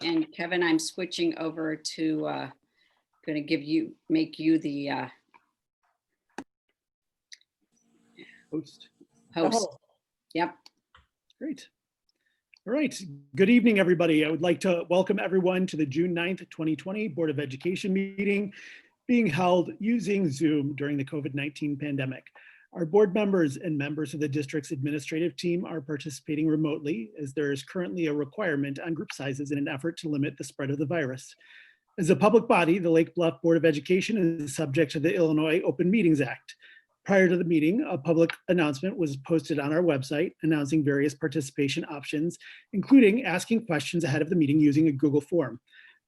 And Kevin, I'm switching over to, going to make you the Host. host. Yep. Great. All right. Good evening, everybody. I would like to welcome everyone to the June 9th, 2020 Board of Education meeting being held using Zoom during the COVID-19 pandemic. Our board members and members of the district's administrative team are participating remotely as there is currently a requirement on group sizes in an effort to limit the spread of the virus. As a public body, the Lake Bluff Board of Education is subject to the Illinois Open Meetings Act. Prior to the meeting, a public announcement was posted on our website announcing various participation options, including asking questions ahead of the meeting using a Google form.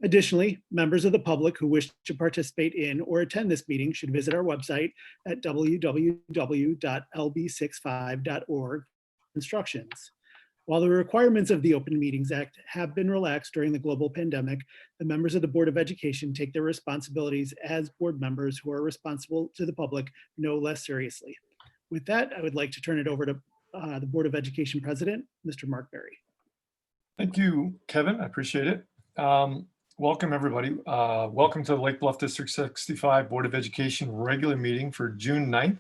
Additionally, members of the public who wish to participate in or attend this meeting should visit our website at www.lb65.org instructions. While the requirements of the Open Meetings Act have been relaxed during the global pandemic, the members of the Board of Education take their responsibilities as board members who are responsible to the public no less seriously. With that, I would like to turn it over to the Board of Education President, Mr. Mark Berry. Thank you, Kevin. I appreciate it. Welcome, everybody. Welcome to the Lake Bluff District 65 Board of Education regular meeting for June 9th,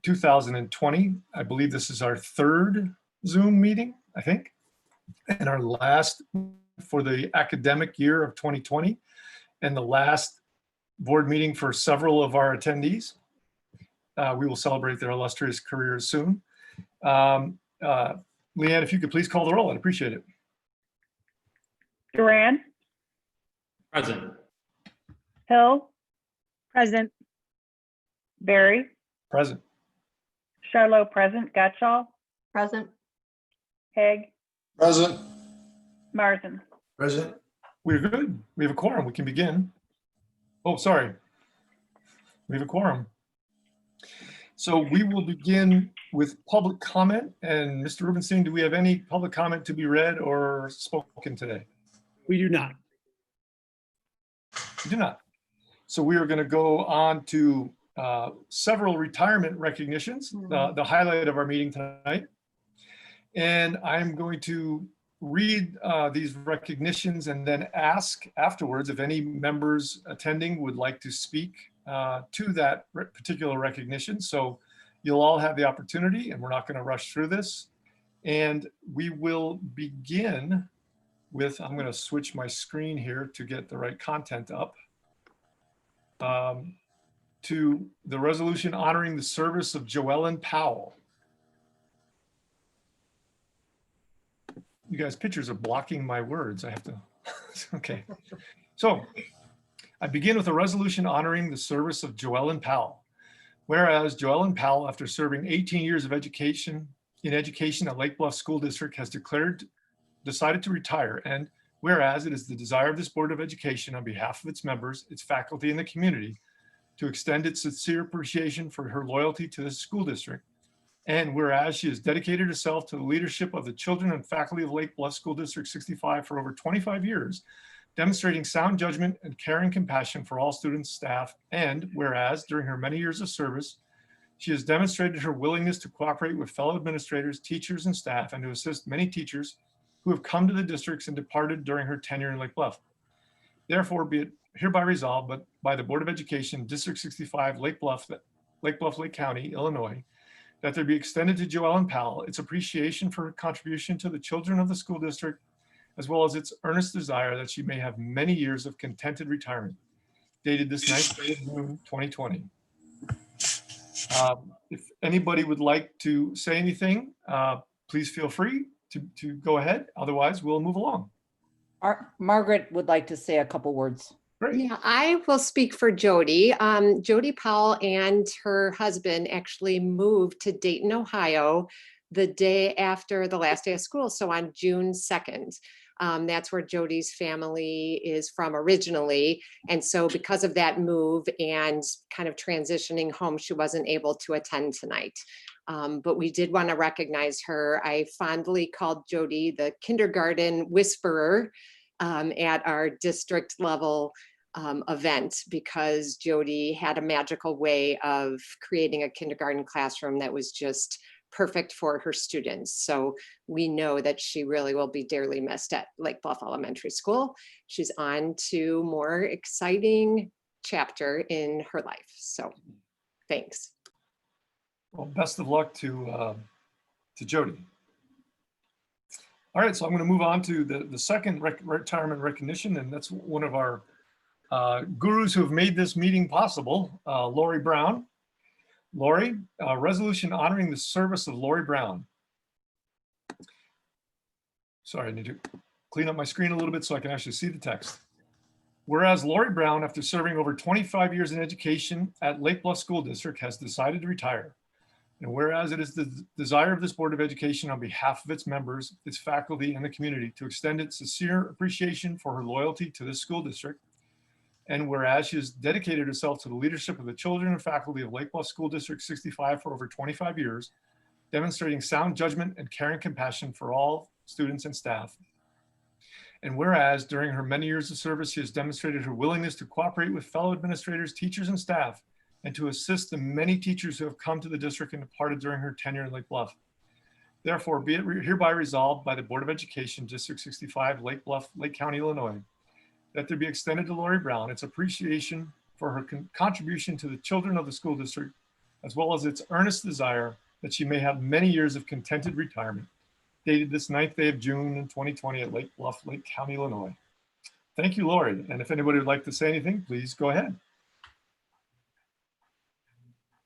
2020. I believe this is our third Zoom meeting, I think, and our last for the academic year of 2020, and the last board meeting for several of our attendees. We will celebrate their illustrious careers soon. Leanne, if you could please call the roll, I'd appreciate it. Duran. Present. Hill. Present. Berry. Present. Charlo present. Gotchall. Present. Haig. Present. Martin. Present. We're good. We have a quorum. We can begin. Oh, sorry. We have a quorum. So we will begin with public comment. And Mr. Rubenstein, do we have any public comment to be read or spoken today? We do not. We do not. So we are going to go on to several retirement recognitions, the highlight of our meeting tonight. And I'm going to read these recognitions and then ask afterwards if any members attending would like to speak to that particular recognition. So you'll all have the opportunity, and we're not going to rush through this. And we will begin with, I'm going to switch my screen here to get the right content up, to the resolution honoring the service of Joellen Powell. You guys' pictures are blocking my words. I have to, okay. So I begin with a resolution honoring the service of Joellen Powell. Whereas Joellen Powell, after serving 18 years of education at Lake Bluff School District, has decided to retire. And whereas it is the desire of this Board of Education on behalf of its members, its faculty, and the community to extend its sincere appreciation for her loyalty to the school district. And whereas she has dedicated herself to the leadership of the children and faculty of Lake Bluff School District 65 for over 25 years, demonstrating sound judgment and care and compassion for all students, staff, and whereas during her many years of service, she has demonstrated her willingness to cooperate with fellow administrators, teachers, and staff, and to assist many teachers who have come to the districts and departed during her tenure in Lake Bluff. Therefore, be it hereby resolved but by the Board of Education, District 65, Lake Bluff, Lake County, Illinois, that there be extended to Joellen Powell its appreciation for her contribution to the children of the school district, as well as its earnest desire that she may have many years of contented retirement. Dated this 9th day of June, 2020. If anybody would like to say anything, please feel free to go ahead. Otherwise, we'll move along. Margaret would like to say a couple words. Great. Yeah, I will speak for Jody. Jody Powell and her husband actually moved to Dayton, Ohio, the day after the last day of school, so on June 2nd. That's where Jody's family is from originally. And so because of that move and kind of transitioning home, she wasn't able to attend tonight. But we did want to recognize her. I fondly called Jody the kindergarten whisperer at our district level event, because Jody had a magical way of creating a kindergarten classroom that was just perfect for her students. So we know that she really will be dearly missed at Lake Bluff Elementary School. She's on to more exciting chapter in her life. So thanks. Well, best of luck to Jody. All right, so I'm going to move on to the second retirement recognition, and that's one of our gurus who have made this meeting possible, Lori Brown. Lori, resolution honoring the service of Lori Brown. Sorry, I need to clean up my screen a little bit so I can actually see the text. Whereas Lori Brown, after serving over 25 years in education at Lake Bluff School District, has decided to retire. And whereas it is the desire of this Board of Education on behalf of its members, its faculty, and the community to extend its sincere appreciation for her loyalty to this school district. And whereas she has dedicated herself to the leadership of the children and faculty of Lake Bluff School District 65 for over 25 years, demonstrating sound judgment and caring compassion for all students and staff. And whereas during her many years of service, she has demonstrated her willingness to cooperate with fellow administrators, teachers, and staff, and to assist the many teachers who have come to the district and departed during her tenure in Lake Bluff. Therefore, be it hereby resolved by the Board of Education, District 65, Lake Bluff, Lake County, Illinois, that there be extended to Lori Brown its appreciation for her contribution to the children of the school district, as well as its earnest desire that she may have many years of contented retirement, dated this 9th day of June in 2020 at Lake Bluff, Lake County, Illinois. Thank you, Lori. And if anybody would like to say anything, please go ahead.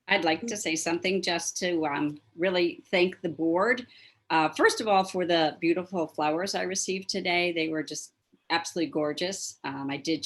I'd like to say something just to really thank the board. First of all, for the beautiful flowers I received today. They were just absolutely gorgeous. I did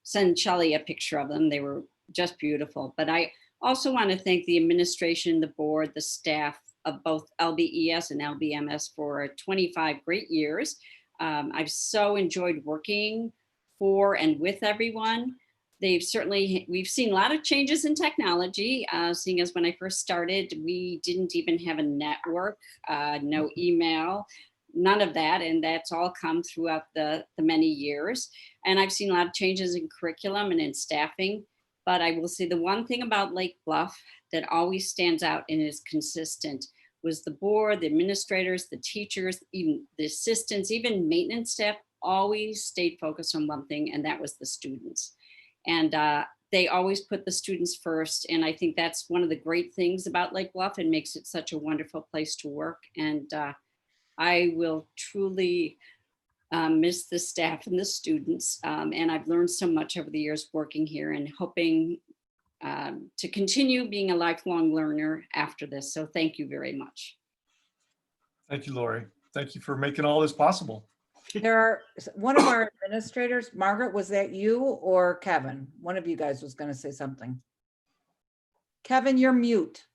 send Shelley a picture of them. They were just beautiful. But I also want to thank the administration, the board, the staff of both LBES and LBMS for 25 great years. I've so enjoyed working for and with everyone. We've seen a lot of changes in technology, seeing as when I first started, we didn't even have a network, no email, none of that. And that's all come throughout the many years. And I've seen a lot of changes in curriculum and in staffing. But I will say the one thing about Lake Bluff that always stands out and is consistent was the board, the administrators, the teachers, even the assistants, even maintenance staff always stayed focused on one thing, and that was the students. And they always put the students first. And I think that's one of the great things about Lake Bluff and makes it such a wonderful place to work. And I will truly miss the staff and the students. And I've learned so much over the years working here and hoping to continue being a lifelong learner after this. So thank you very much. Thank you, Lori. Thank you for making all this possible. There are one of our administrators, Margaret, was that you or Kevin? One of you guys was going to say something. Kevin, you're mute.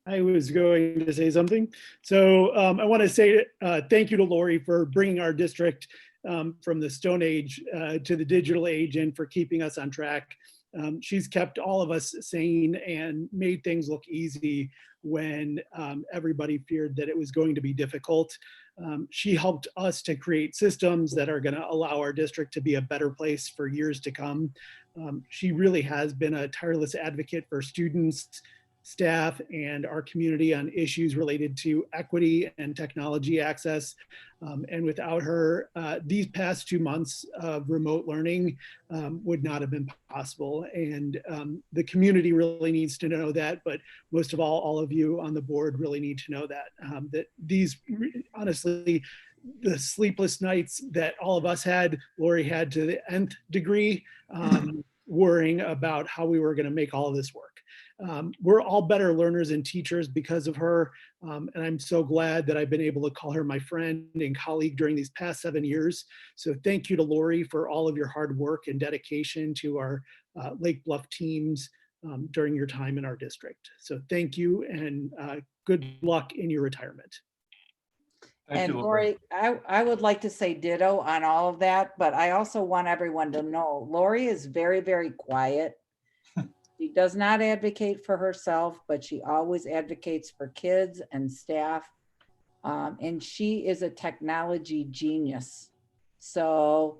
I was going to say something. So I want to say thank you to Lori for bringing our district from the Stone Age to the digital age and for keeping us on track. She's kept all of us sane and made things look easy when everybody feared that it was going to be difficult. She helped us to create systems that are going to allow our district to be a better place for years to come. She really has been a tireless advocate for students, staff, and our community on issues related to equity and technology access. And without her, these past 2 months of remote learning would not have been possible. And the community really needs to know that, but most of all of you on the board really need to know that, that these, honestly, the sleepless nights that all of us had, Lori had to the nth degree, worrying about how we were going to make all of this work. We're all better learners and teachers because of her. And I'm so glad that I've been able to call her my friend and colleague during these past 7 years. So thank you to Lori for all of your hard work and dedication to our Lake Bluff teams during your time in our district. So thank you and good luck in your retirement. Thank And you, Lori. Lori, I would like to say ditto on all of that, but I also want everyone to know Lori is very, very quiet. She does not advocate for herself, but she always advocates for kids and staff. And she is a technology genius. So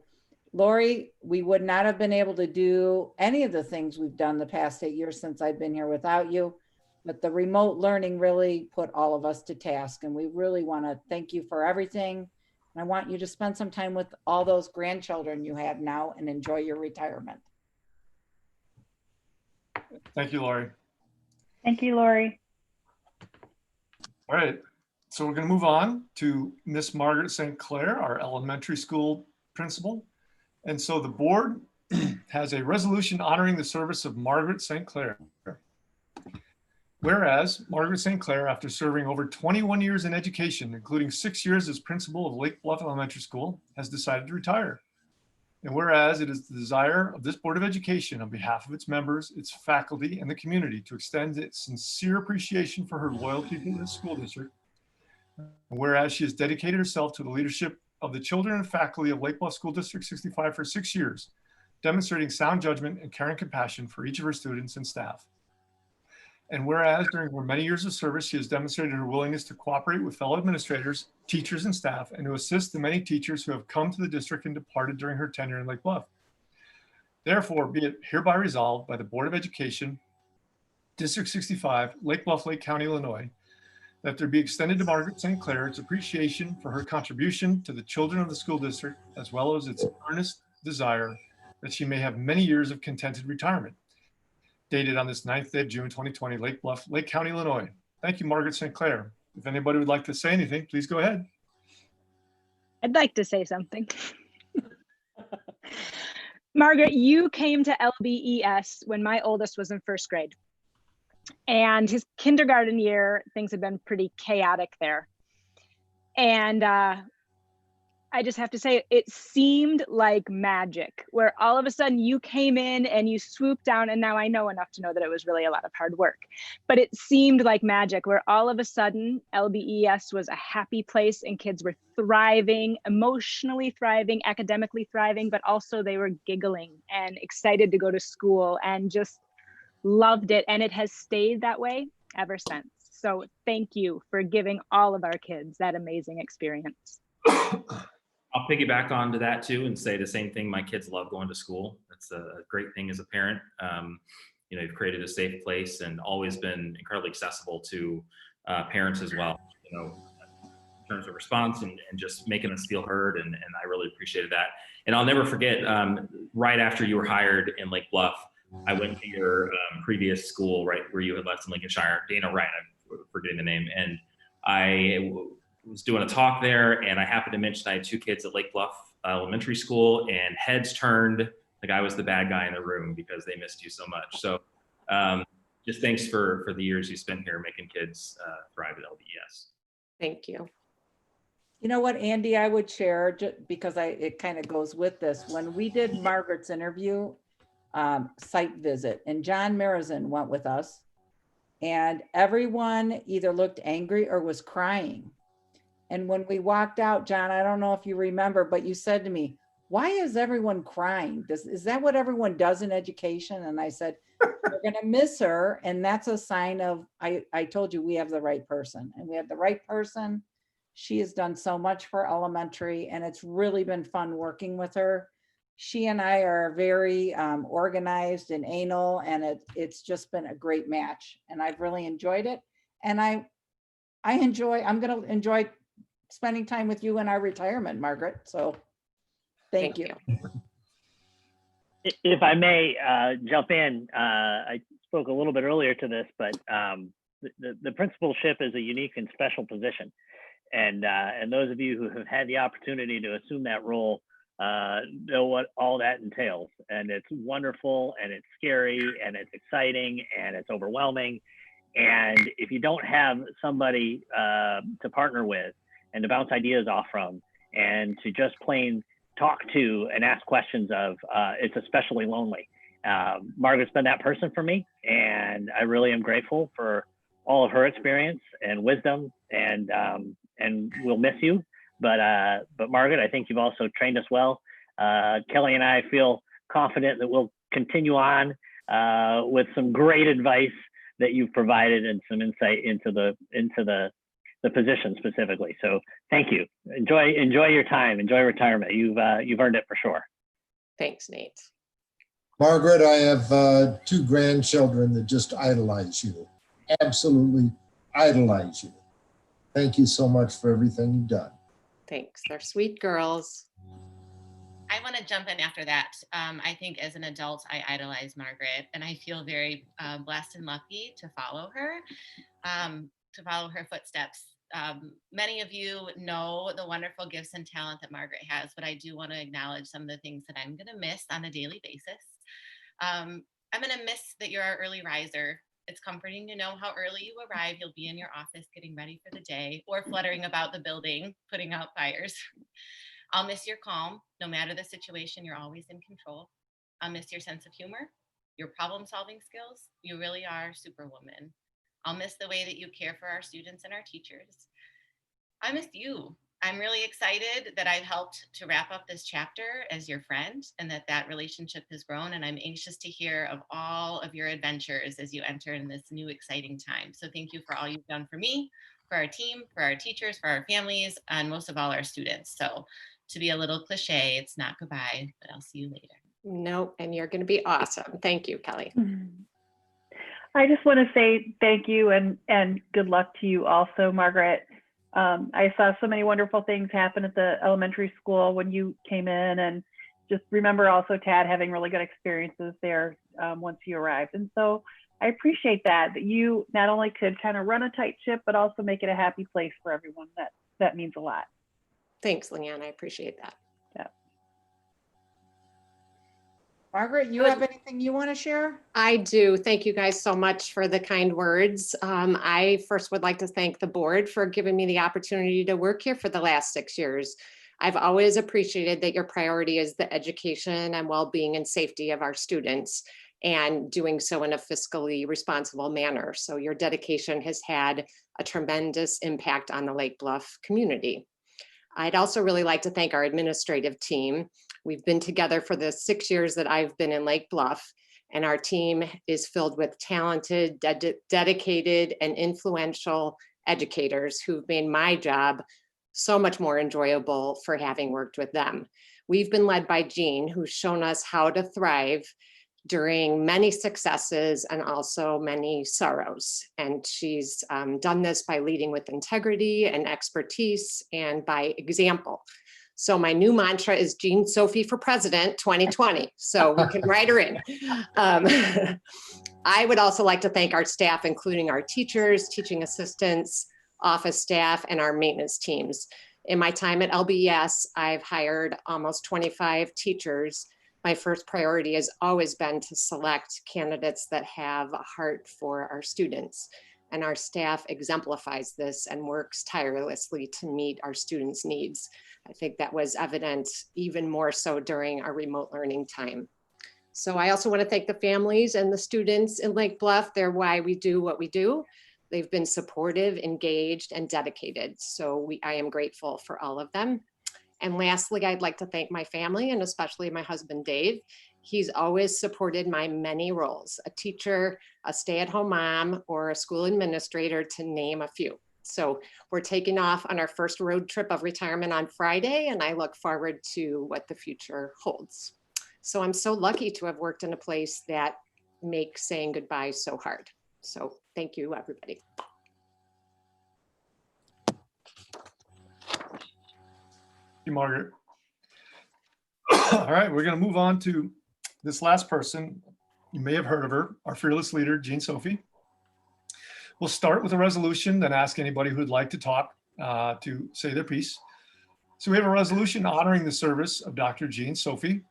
Lori, we would not have been able to do any of the things we've done the past 8 years since I've been here without you. But the remote learning really put all of us to task, and we really want to thank you for everything. And I want you to spend some time with all those grandchildren you have now and enjoy your retirement. Thank you, Lori. Thank you, Lori. All right, so we're going to move on to Miss Margaret St. Clair, our elementary school principal. And so the board has a resolution honoring the service of Margaret St. Clair. Whereas Margaret St. Clair, after serving over 21 years in education, including 6 years as principal of Lake Bluff Elementary School, has decided to retire. And whereas it is the desire of this Board of Education on behalf of its members, its faculty, and the community to extend its sincere appreciation for her loyalty to the school district. And whereas she has dedicated herself to the leadership of the children and faculty of Lake Bluff School District 65 for 6 years, demonstrating sound judgment and caring compassion for each of her students and staff. And whereas during her many years of service, she has demonstrated her willingness to cooperate with fellow administrators, teachers, and staff, and to assist the many teachers who have come to the district and departed during her tenure in Lake Bluff. Therefore, be it hereby resolved by the Board of Education, District 65, Lake Bluff, Lake County, Illinois, that there be extended to Margaret St. Clair its appreciation for her contribution to the children of the school district, as well as its earnest desire that she may have many years of contented retirement. Dated on this 9th day of June, 2020, Lake Bluff, Lake County, Illinois. Thank you, Margaret St. Clair. If anybody would like to say anything, please go ahead. I'd like to say something. Margaret, you came to LBES when my oldest was in first grade. And his kindergarten year, things had been pretty chaotic there. And I just have to say, it seemed like magic, where all of a sudden you came in and you swooped down, and now I know enough to know that it was really a lot of hard work. But it seemed like magic, where all of a sudden LBES was a happy place and kids were thriving, emotionally thriving, academically thriving, but also they were giggling and excited to go to school and just loved it. And it has stayed that way ever since. So thank you for giving all of our kids that amazing experience. I'll piggyback onto that too and say the same thing. My kids love going to school. That's a great thing as a parent. You know, you've created a safe place and always been incredibly accessible to parents as well, you know, in terms of response and just making us feel heard. And I really appreciated that. And I'll never forget, right after you were hired in Lake Bluff, I went to your previous school, right where you had left in Lincolnshire, Dana Wright, I'm forgetting the name. And I was doing a talk there, and I happened to mention I had 2 kids at Lake Bluff Elementary School, and heads turned like I was the bad guy in the room because they missed you so much. So just thanks for the years you spent here making kids thrive at LBES. Thank you. You know what, Andy, I would share, just because it kind of goes with this. When we did Margaret's interview, site visit, and John Marizan went with us, and everyone either looked angry or was crying. And when we walked out, John, I don't know if you remember, but you said to me, why is everyone crying? Is that what everyone does in education? And I said, we're going to miss her. And that's a sign of, I told you we have the right person, and we have the right person. She has done so much for elementary, and it's really been fun working with her. She and I are very organized and anal, and it's just been a great match. And I've really enjoyed it. And I'm going to enjoy spending time with you in our retirement, Margaret. So thank you. If I may jump in, I spoke a little bit earlier to this, but the principalship is a unique and special position. And those of you who have had the opportunity to assume that role know what all that entails. And it's wonderful, and it's scary, and it's exciting, and it's overwhelming. And if you don't have somebody to partner with and to bounce ideas off from, and to just plain talk to and ask questions of, it's especially lonely. Margaret's been that person for me, and I really am grateful for all of her experience and wisdom, and we'll miss you. But Margaret, I think you've also trained us well. Kelly and I feel confident that we'll continue on with some great advice that you've provided and some insight into the position specifically. So thank you. Enjoy your time. Enjoy retirement. You've earned it for sure. Thanks, Nate. Margaret, I have 2 grandchildren that just idolize you. absolutely idolize you. Thank you so much for everything you've done. Thanks. They're sweet girls. I want to jump in after that. I think as an adult, I idolize Margaret, and I feel very blessed and lucky to follow her footsteps. Many of you know the wonderful gifts and talent that Margaret has, but I do want to acknowledge some of the things that I'm going to miss on a daily basis. I'm going to miss that you're an early riser. It's comforting to know how early you arrive. You'll be in your office getting ready for the day or fluttering about the building, putting out fires. I'll miss your calm. No matter the situation, you're always in control. I'll miss your sense of humor, your problem-solving skills. You really are Superwoman. I'll miss the way that you care for our students and our teachers. I miss you. I'm really excited that I've helped to wrap up this chapter as your friend and that relationship has grown. And I'm anxious to hear of all of your adventures as you enter in this new exciting time. So thank you for all you've done for me, for our team, for our teachers, for our families, and most of all our students. So to be a little cliche, it's not goodbye, but I'll see you later. No, and you're going to be awesome. Thank you, Kelly. I just want to say thank you and good luck to you also, Margaret. I saw so many wonderful things happen at the elementary school when you came in, and just remember also Tad having really good experiences there once you arrived. And so I appreciate that you not only could kind of run a tight ship, but also make it a happy place for everyone. That means a lot. Thanks, Leanne. I appreciate that. Yeah. Margaret, you have anything you want to share? I do. Thank you guys so much for the kind words. I first would like to thank the board for giving me the opportunity to work here for the last 6 years. I've always appreciated that your priority is the education and well-being and safety of our students, and doing so in a fiscally responsible manner. So your dedication has had a tremendous impact on the Lake Bluff community. I'd also really like to thank our administrative team. We've been together for the 6 years that I've been in Lake Bluff, and our team is filled with talented, dedicated, and influential educators who've made my job so much more enjoyable for having worked with them. We've been led by Jean, who's shown us how to thrive during many successes and also many sorrows. And she's done this by leading with integrity and expertise and by example. So my new mantra is Jean Sophie for President 2020. So we can write her in. I would also like to thank our staff, including our teachers, teaching assistants, office staff, and our maintenance teams. In my time at LBES, I've hired almost 25 teachers. My first priority has always been to select candidates that have a heart for our students. And our staff exemplifies this and works tirelessly to meet our students' needs. I think that was evident even more so during our remote learning time. So I also want to thank the families and the students in Lake Bluff. They're why we do what we do. They've been supportive, engaged, and dedicated. So I am grateful for all of them. And lastly, I'd like to thank my family and especially my husband, Dave. He's always supported my many roles, a teacher, a stay-at-home mom, or a school administrator, to name a few. So we're taking off on our first road trip of retirement on Friday, and I look forward to what the future holds. So I'm so lucky to have worked in a place that makes saying goodbye so hard. So thank you, everybody. You, Margaret. All right, we're going to move on to this last person. You may have heard of her, our fearless leader, Jean Sophie. We'll start with a resolution, then ask anybody who'd like to talk to say their piece. So we have a resolution honoring the service of Dr. Jean Sophie.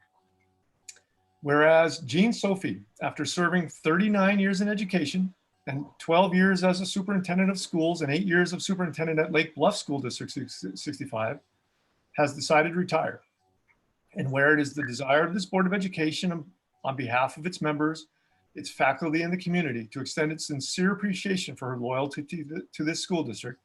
Whereas Jean Sophie, after serving 39 years in education and 12 years as a superintendent of schools and 8 years of superintendent at Lake Bluff School District 65, has decided to retire. And where it is the desire of this Board of Education on behalf of its members, its faculty, and the community to extend its sincere appreciation for her loyalty to this school district.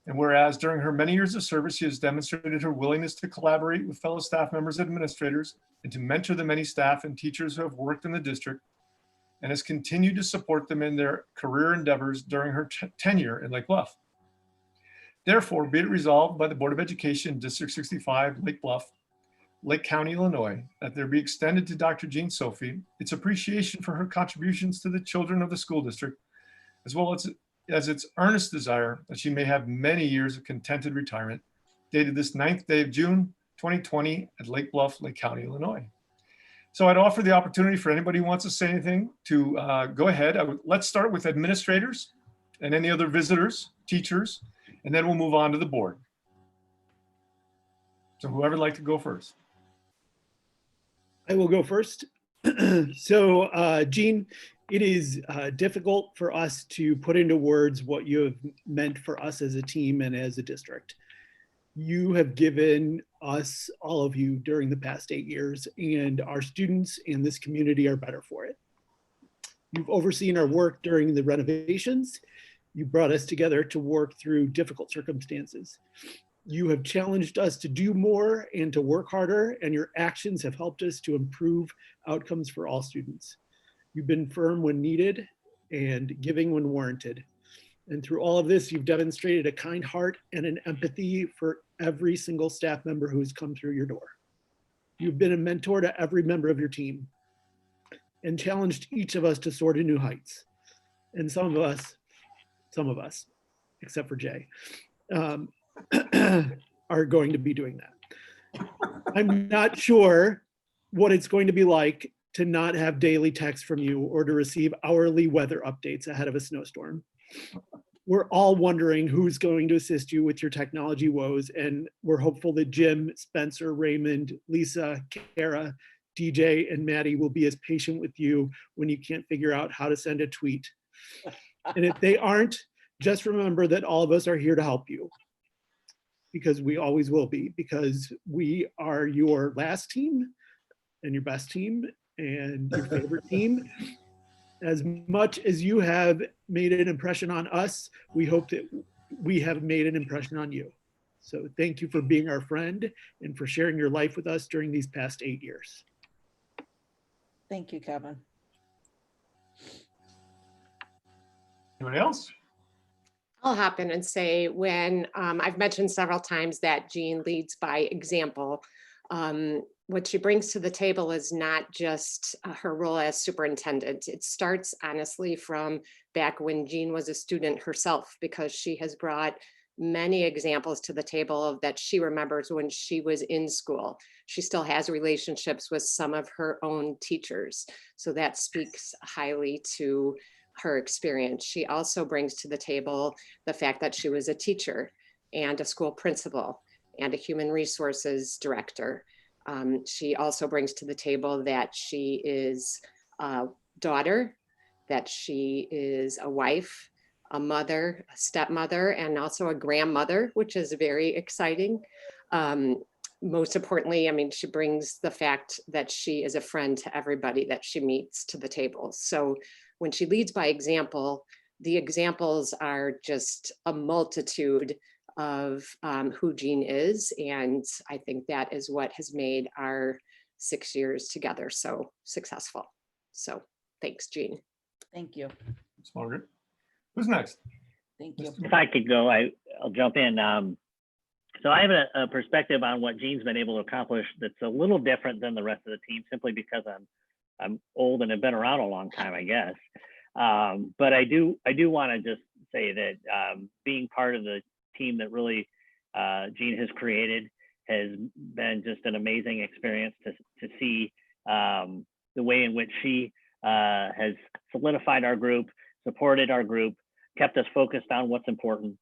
And whereas during her many years of service, she has demonstrated her willingness to collaborate with fellow staff members and administrators and to mentor the many staff and teachers who have worked in the district, and has continued to support them in their career endeavors during her tenure in Lake Bluff. Therefore, be it resolved by the Board of Education, District 65, Lake Bluff, Lake County, Illinois, that there be extended to Dr. Jean Sophie its appreciation for her contributions to the children of the school district, as well as its earnest desire that she may have many years of contented retirement, dated this 9th day of June, 2020 at Lake Bluff, Lake County, Illinois. So I'd offer the opportunity for anybody who wants to say anything to go ahead. Let's start with administrators and any other visitors, teachers, and then we'll move on to the board. So whoever'd like to go first. I will go first. So, Jean, it is difficult for us to put into words what you have meant for us as a team and as a district. You have given us, all of you, during the past 8 years, and our students and this community are better for it. You've overseen our work during the renovations. You brought us together to work through difficult circumstances. You have challenged us to do more and to work harder, and your actions have helped us to improve outcomes for all students. You've been firm when needed and giving when warranted. And through all of this, you've demonstrated a kind heart and an empathy for every single staff member who has come through your door. You've been a mentor to every member of your team and challenged each of us to soar to new heights. And some of us, except for Jay, are going to be doing that. I'm not sure what it's going to be like to not have daily text from you or to receive hourly weather updates ahead of a snowstorm. We're all wondering who's going to assist you with your technology woes, and we're hopeful that Jim, Spencer, Raymond, Lisa, Kara, DJ, and Maddie will be as patient with you when you can't figure out how to send a tweet. And if they aren't, just remember that all of us are here to help you, because we always will be, because we are your last team and your best team and your favorite team. As much as you have made an impression on us, we hope that we have made an impression on you. So thank you for being our friend and for sharing your life with us during these past 8 years. Thank you, Kevin. Anyone else? I'll hop in and say, when I've mentioned several times that Jean leads by example, what she brings to the table is not just her role as superintendent. It starts honestly from back when Jean was a student herself, because she has brought many examples to the table of that she remembers when she was in school. She still has relationships with some of her own teachers. So that speaks highly to her experience. She also brings to the table the fact that she was a teacher and a school principal and a human resources director. She also brings to the table that she is a daughter, that she is a wife, a mother, a stepmother, and also a grandmother, which is very exciting. Most importantly, I mean, she brings the fact that she is a friend to everybody that she meets to the table. So when she leads by example, the examples are just a multitude of who Jean is. And I think that is what has made our 6 years together so successful. So thanks, Jean. Thank you. Ms. Margaret. Who's next? Thank you. If I could go, I'll jump in. So I have a perspective on what Jean's been able to accomplish that's a little different than the rest of the team, simply because I'm old and have been around a long time, I guess. But I do want to just say that being part of the team that really Jean has created has been just an amazing experience to see the way in which she has solidified our group, supported our group, kept us focused on what's important,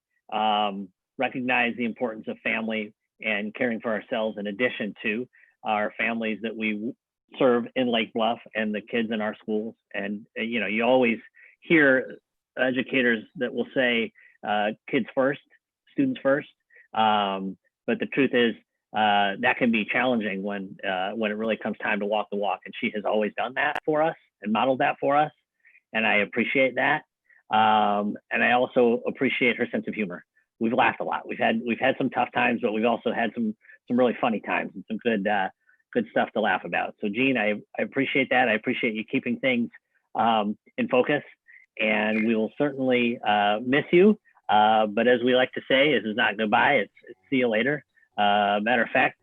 recognize the importance of family and caring for ourselves in addition to our families that we serve in Lake Bluff and the kids in our schools. And you know, you always hear educators that will say kids first, students first. But the truth is that can be challenging when it really comes time to walk the walk. And she has always done that for us and modeled that for us. And I appreciate that. And I also appreciate her sense of humor. We've laughed a lot. We've had some tough times, but we've also had some really funny times and some good stuff to laugh about. So Jean, I appreciate that. I appreciate you keeping things in focus, and we will certainly miss you. But as we like to say, this is not goodbye, it's see you later. Matter of fact,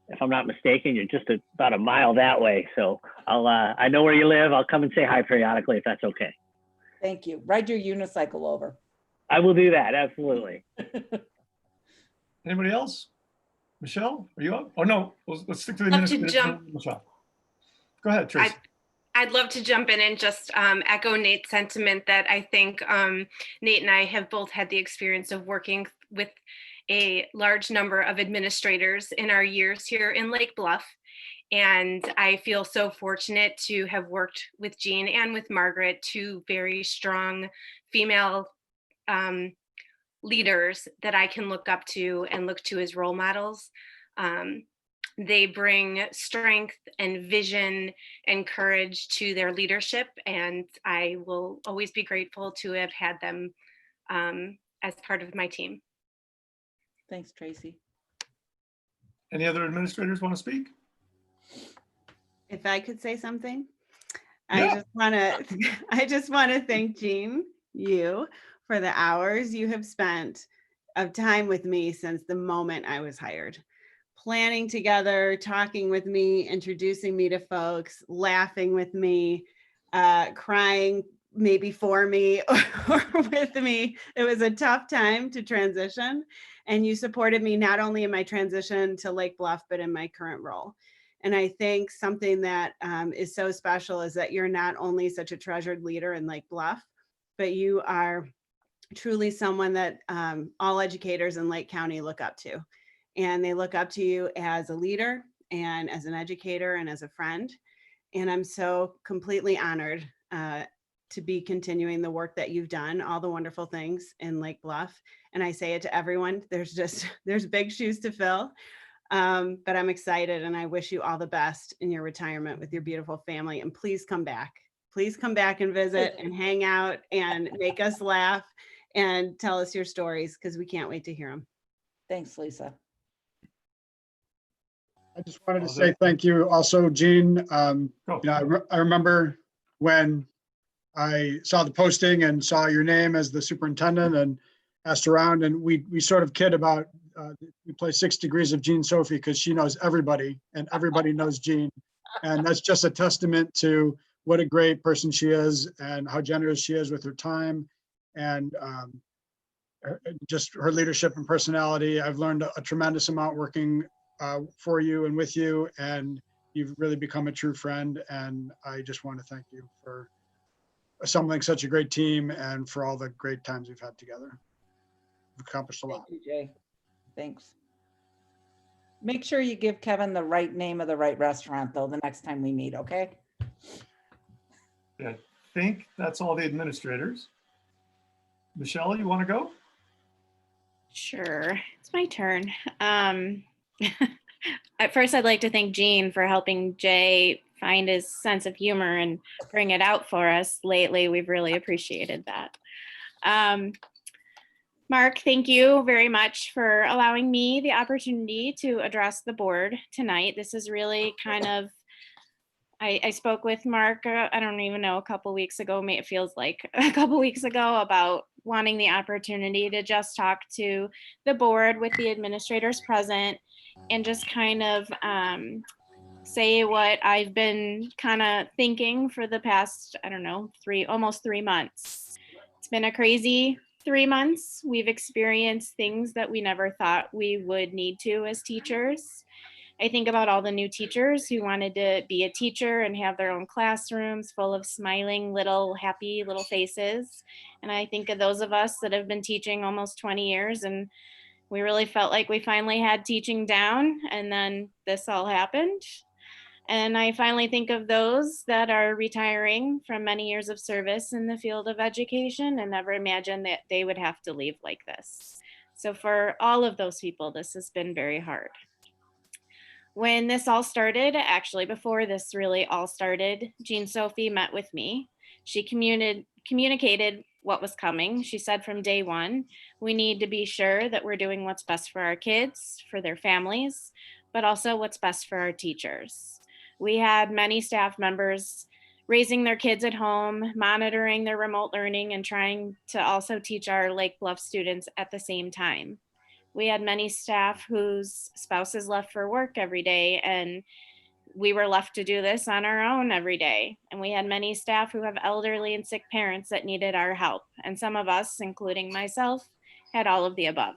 if I'm not mistaken, you're just about a mile that way. So I know where you live. I'll come and say hi periodically if that's okay. Thank you. Ride your unicycle over. I will do that, absolutely. Anybody else? Michelle, are you up? Oh, no, let's stick to the Love to administrators. jump. Michelle. Go ahead, Tracy. I'd love to jump in and just echo Nate's sentiment that I think Nate and I have both had the experience of working with a large number of administrators in our years here in Lake Bluff. And I feel so fortunate to have worked with Jean and with Margaret, two very strong female leaders that I can look up to and look to as role models. They bring strength and vision and courage to their leadership, and I will always be grateful to have had them as part of my team. Thanks, Tracy. Any other administrators want to speak? If I could say something, Yeah. I just want to thank Jean, you, for the hours you have spent of time with me since the moment I was hired. Planning together, talking with me, introducing me to folks, laughing with me, crying maybe for me or with me. It was a tough time to transition, and you supported me not only in my transition to Lake Bluff, but in my current role. And I think something that is so special is that you're not only such a treasured leader in Lake Bluff, but you are truly someone that all educators in Lake County look up to. And they look up to you as a leader and as an educator and as a friend. And I'm so completely honored to be continuing the work that you've done, all the wonderful things in Lake Bluff. And I say it to everyone, there's big shoes to fill. But I'm excited, and I wish you all the best in your retirement with your beautiful family. And please come back. Please come back and visit and hang out and make us laugh and tell us your stories, because we can't wait to hear them. Thanks, Lisa. I just wanted to say thank you also, Jean. I remember when I saw the posting and saw your name as the superintendent and asked around, and we sort of kid about, we play 6 Degrees of Jean Sophie because she knows everybody and everybody knows Jean. And that's just a testament to what a great person she is and how generous she is with her time and just her leadership and personality. I've learned a tremendous amount working for you and with you, and you've really become a true friend. And I just want to thank you for assembling such a great team and for all the great times we've had together. We've accomplished a lot. Thank you, Jay. Thanks. Make sure you give Kevin the right name of the right restaurant, though, the next time we meet, okay? I think that's all the administrators. Michelle, you want to go? Sure, it's my turn. At first, I'd like to thank Jean for helping Jay find his sense of humor and bring it out for us lately. We've really appreciated that. Mark, thank you very much for allowing me the opportunity to address the board tonight. This is really kind of, I spoke with Mark, I don't even know, a couple weeks ago, it feels like a couple weeks ago, about wanting the opportunity to just talk to the board with the administrators present and just kind of say what I've been kind of thinking for the past, I don't know, almost 3 months. It's been a crazy 3 months. We've experienced things that we never thought we would need to as teachers. I think about all the new teachers who wanted to be a teacher and have their own classrooms full of smiling little happy little faces. And I think of those of us that have been teaching almost 20 years and we really felt like we finally had teaching down, and then this all happened. And I finally think of those that are retiring from many years of service in the field of education and never imagined that they would have to leave like this. So for all of those people, this has been very hard. When this all started, actually before this really all started, Jean Sophie met with me. She communicated what was coming. She said from day one, we need to be sure that we're doing what's best for our kids, for their families, but also what's best for our teachers. We had many staff members raising their kids at home, monitoring their remote learning, and trying to also teach our Lake Bluff students at the same time. We had many staff whose spouses left for work every day, and we were left to do this on our own every day. And we had many staff who have elderly and sick parents that needed our help. And some of us, including myself, had all of the above.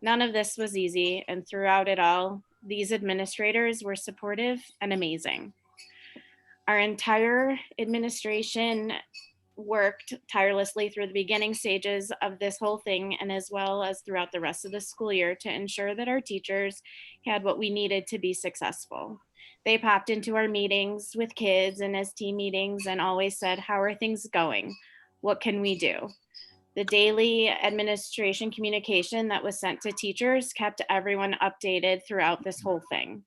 None of this was easy. And throughout it all, these administrators were supportive and amazing. Our entire administration worked tirelessly through the beginning stages of this whole thing, and as well as throughout the rest of the school year, to ensure that our teachers had what we needed to be successful. They popped into our meetings with kids and as team meetings and always said, how are things going? What can we do? The daily administration communication that was sent to teachers kept everyone updated throughout this whole thing.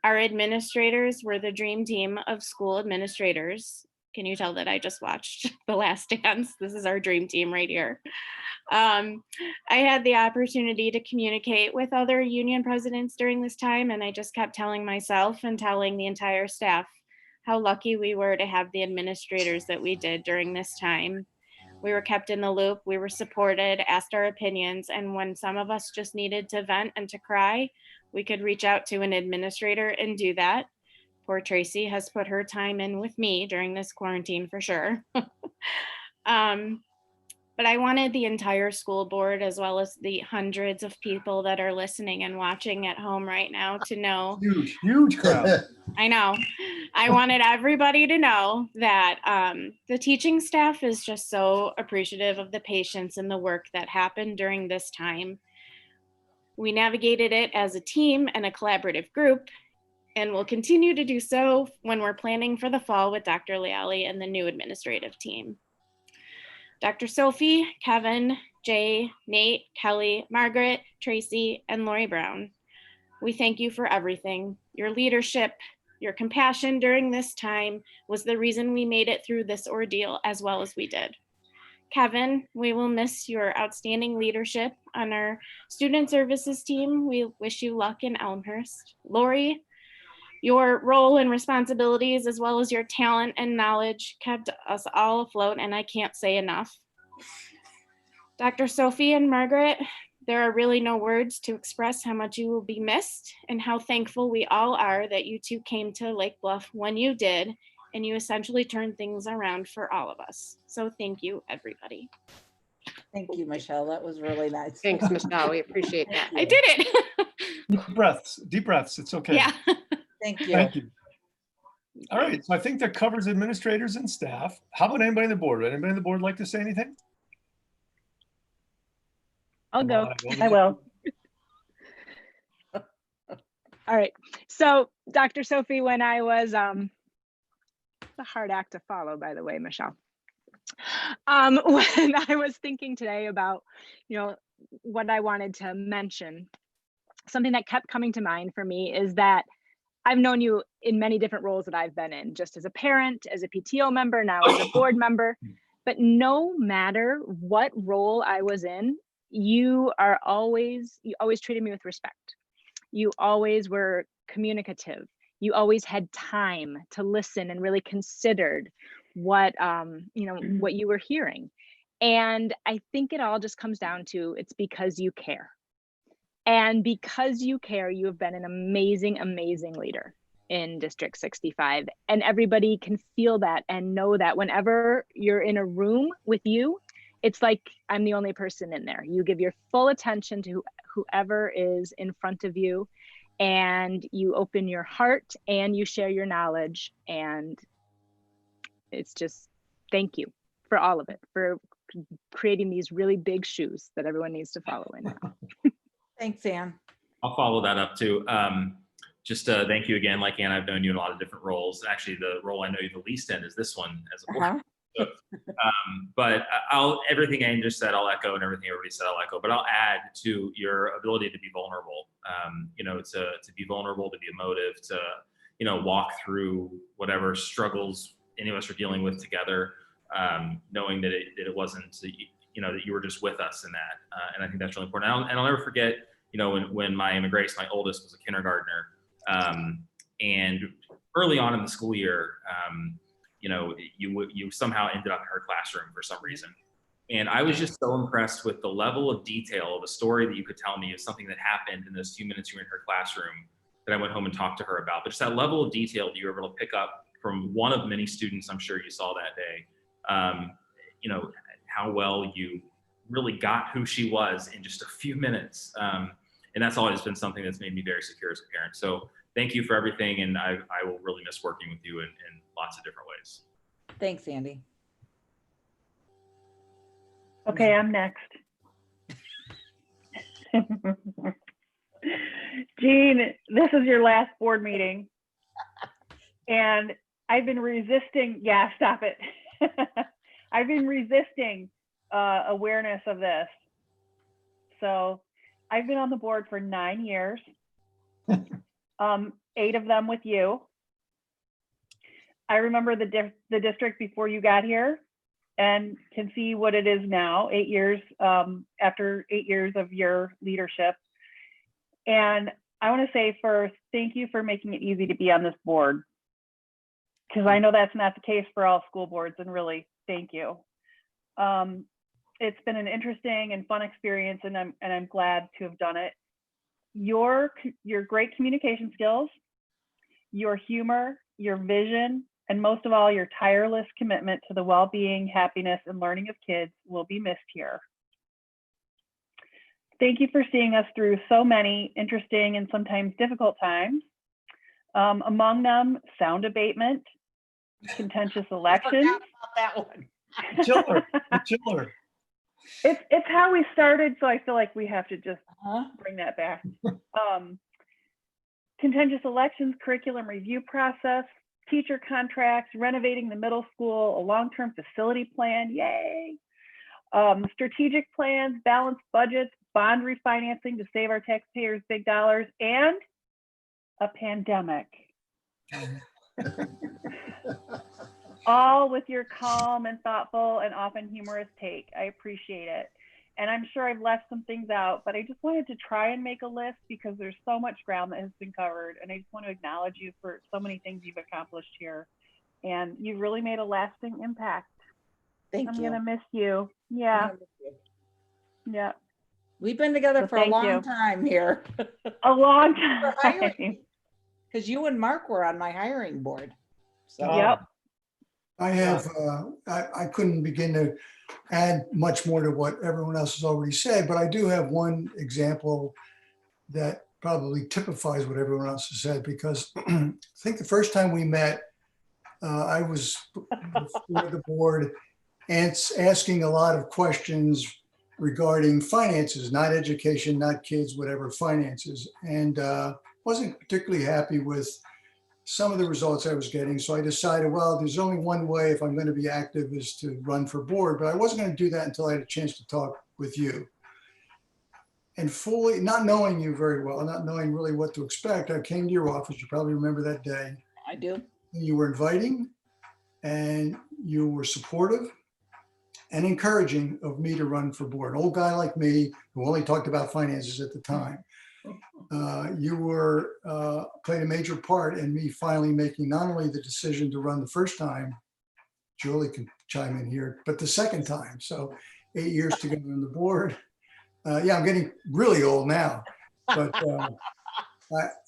Our administrators were the dream team of school administrators. Can you tell that I just watched The Last Dance? This is our dream team right here. I had the opportunity to communicate with other union presidents during this time, and I just kept telling myself and telling the entire staff how lucky we were to have the administrators that we did during this time. We were kept in the loop, we were supported, asked our opinions, and when some of us just needed to vent and to cry, we could reach out to an administrator and do that. Poor Tracy has put her time in with me during this quarantine for sure. But I wanted the entire school board, as well as the hundreds of people that are listening and watching at home right now, to know. Huge crowd. I know. I wanted everybody to know that the teaching staff is just so appreciative of the patience and the work that happened during this time. We navigated it as a team and a collaborative group, and we'll continue to do so when we're planning for the fall with Dr. Leali and the new administrative team. Dr. Sophie, Kevin, Jay, Nate, Kelly, Margaret, Tracy, and Lori Brown, we thank you for everything. Your leadership, your compassion during this time was the reason we made it through this ordeal as well as we did. Kevin, we will miss your outstanding leadership on our student services team. We wish you luck in Elmhurst. Lori, your role and responsibilities, as well as your talent and knowledge, kept us all afloat, and I can't say enough. Dr. Sophie and Margaret, there are really no words to express how much you will be missed and how thankful we all are that you two came to Lake Bluff when you did, and you essentially turned things around for all of us. So thank you, everybody. Thank you, Michelle. That was really nice. Thanks, Michelle. We appreciate that. I did it. Deep breaths. It's okay. Yeah. Thank you. Thank you. All right. So I think that covers administrators and staff. How about anybody on the board? Would anybody on the board like to say anything? I'll go. I will. All right. So Dr. Sophie, when I was, it's a hard act to follow, by the way, Michelle. When I was thinking today about, what I wanted to mention, something that kept coming to mind for me is that I've known you in many different roles that I've been in, just as a parent, as a PTO member, now as a board member. But no matter what role I was in, you always treated me with respect. You always were communicative. You always had time to listen and really considered what you were hearing. And I think it all just comes down to it's because you care. And because you care, you have been an amazing, amazing leader in District 65. And everybody can feel that and know that whenever you're in a room with you, it's like I'm the only person in there. You give your full attention to whoever is in front of you, and you open your heart and you share your knowledge. And it's just, thank you for all of it, for creating these really big shoes that everyone needs to follow in now. Thanks, Ann. I'll follow that up too. Just thank you again. Like Ann, I've known you in a lot of different roles. Actually, the role I know you the least in is this one as a board. But everything Ann just said, I'll echo, and everything everybody said, I'll echo. But I'll add to your ability to be vulnerable. To be vulnerable, to be emotive, to walk through whatever struggles any of us are dealing with together, knowing that it wasn't. That you were just with us in that. And I think that's really important. And I'll never forget, when my Emma Grace, my oldest, was a kindergartner, and early on in the school year, you somehow ended up in her classroom for some reason. And I was just so impressed with the level of detail of a story that you could tell me of something that happened in those few minutes you were in her classroom, that I went home and talked to her about. But just that level of detail that you were able to pick up from one of many students I'm sure you saw that day, you know, how well you really got who she was in just a few minutes. And that's always been something that's made me very secure as a parent. So thank you for everything. And I will really miss working with you in lots of different ways. Thanks, Andy. Okay, I'm next. Jean, this is your last board meeting. And I've been resisting, yeah, stop it. I've been resisting awareness of this. So I've been on the board for 9 years, 8 of them with you. I remember the district before you got here and can see what it is now, 8 years, after 8 years of your leadership. And I want to say first, thank you for making it easy to be on this board, because I know that's not the case for all school boards, and really, thank you. It's been an interesting and fun experience, and I'm glad to have done it. Your great communication skills, your humor, your vision, and most of all, your tireless commitment to the well-being, happiness, and learning of kids will be missed here. Thank you for seeing us through so many interesting and sometimes difficult times. Among them, sound abatement, contentious elections. That one. Chiller. It's how we started, so I feel like we have to just bring that back. Contentious elections, curriculum review process, teacher contracts, renovating the middle school, a long-term facility plan, yay. Strategic plans, balanced budgets, bond refinancing to save our taxpayers big dollars, and a pandemic. All with your calm and thoughtful and often humorous take. I appreciate it. And I'm sure I've left some things out, but I just wanted to try and make a list because there's so much ground that has been covered. And I just want to acknowledge you for so many things you've accomplished here. And you've really made a lasting impact. Thank you. I'm gonna miss you. Yeah. Yeah. We've been together So for a thank long you. time here. A long time. Because you and Mark were on my hiring board. So. Yep. I have, I couldn't begin to add much more to what everyone else has already said, but I do have one example that probably typifies what everyone else has said, because I think the first time we met, I was before the board and asking a lot of questions regarding finances, not education, not kids, whatever, finances, and wasn't particularly happy with some of the results I was getting. So I decided, well, there's only one way if I'm going to be active is to run for board, but I wasn't going to do that until I had a chance to talk with you. And fully, not knowing you very well, not knowing really what to expect, I came to your office. You probably remember that day. I do. And you were inviting and you were supportive and encouraging of me to run for board. An old guy like me who only talked about finances at the time. You were played a major part in me finally making not only the decision to run the first time, Julie can chime in here, but the second time. So 8 years together on the board. Yeah, I'm getting really old now, but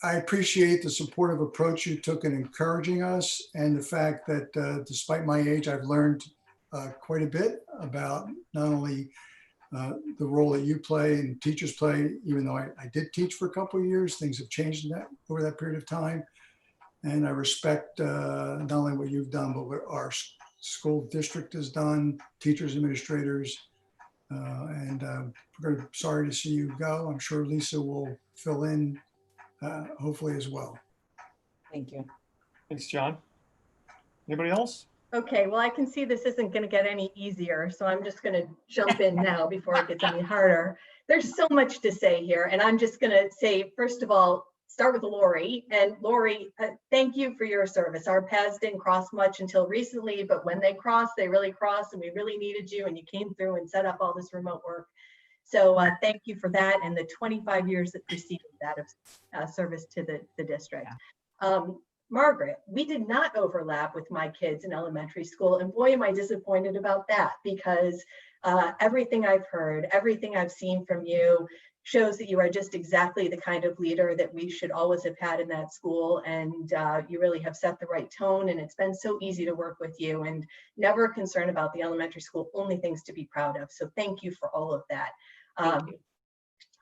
I appreciate the supportive approach you took in encouraging us, and the fact that despite my age, I've learned quite a bit about not only the role that you play and teachers play, even though I did teach for a couple of years, things have changed in that over that period of time. And I respect not only what you've done, but what our school district has done, teachers, administrators, and we're sorry to see you go. I'm sure Lisa will fill in hopefully as well. Thank you. Thanks, John. Anybody else? Okay, well, I can see this isn't going to get any easier, so I'm just going to jump in now before it gets any harder. There's so much to say here, and I'm just going to say, first of all, start with Lori. And Lori, thank you for your service. Our paths didn't cross much until recently, but when they crossed, they really crossed, and we really needed you, and you came through and set up all this remote work. So thank you for that, and the 25 years that preceded that of service to the district. Margaret, we did not overlap with my kids in elementary school, and boy, am I disappointed about that, because everything I've heard, everything I've seen from you shows that you are just exactly the kind of leader that we should always have had in that school. And you really have set the right tone, and it's been so easy to work with you, and never a concern about the elementary school, only things to be proud of. So thank you for all of that.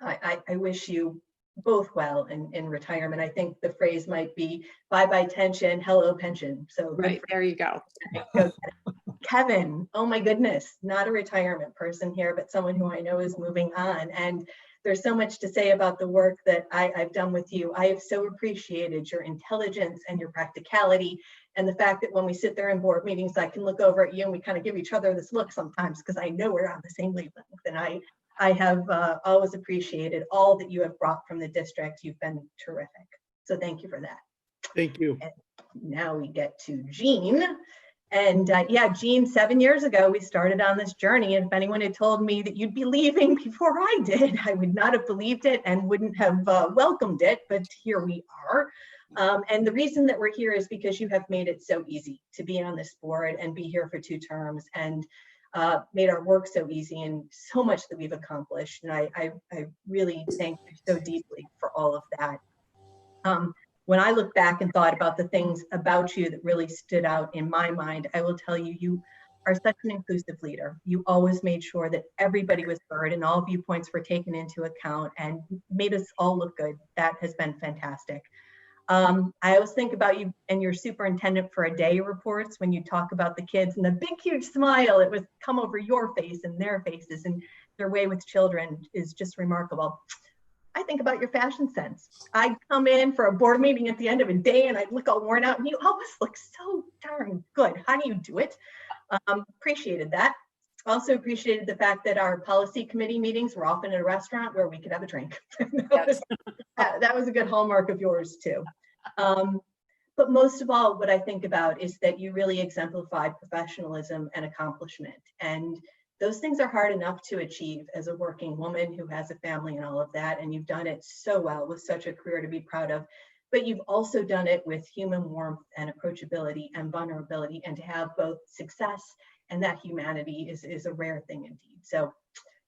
I wish you both well in retirement. I think the phrase might be bye-bye tension, hello pension. So right, there you go. Kevin, oh my goodness, not a retirement person here, but someone who I know is moving on. And there's so much to say about the work that I've done with you. I have so appreciated your intelligence and your practicality, and the fact that when we sit there in board meetings, I can look over at you and we kind of give each other this look sometimes, because I know we're on the same wavelength. And I have always appreciated all that you have brought from the district. You've been terrific. So thank you for that. Thank you. And now we get to Jean. And yeah, Jean, 7 years ago, we started on this journey. And if anyone had told me that you'd be leaving before I did, I would not have believed it and wouldn't have welcomed it. But here we are. And the reason that we're here is because you have made it so easy to be on this board and be here for 2 terms, and made our work so easy, and so much that we've accomplished. And I really thank you so deeply for all of that. When I look back and thought about the things about you that really stood out in my mind, I will tell you, you are such an inclusive leader. You always made sure that everybody was heard and all viewpoints were taken into account, and made us all look good. That has been fantastic. I always think about you and your superintendent for a day reports when you talk about the kids, and the big, huge smile that was come over your face and their faces, and their way with children is just remarkable. I think about your fashion sense. I'd come in for a board meeting at the end of a day and I'd look all worn out, and you always look so darn good. How do you do it? Appreciated that. Also appreciated the fact that our policy committee meetings were often at a restaurant where we could have a drink. That was a good hallmark of yours too. But most of all, what I think about is that you really exemplified professionalism and accomplishment. And those things are hard enough to achieve as a working woman who has a family and all of that. And you've done it so well, with such a career to be proud of. But you've also done it with human warmth and approachability and vulnerability. And to have both success and that humanity is a rare thing indeed. So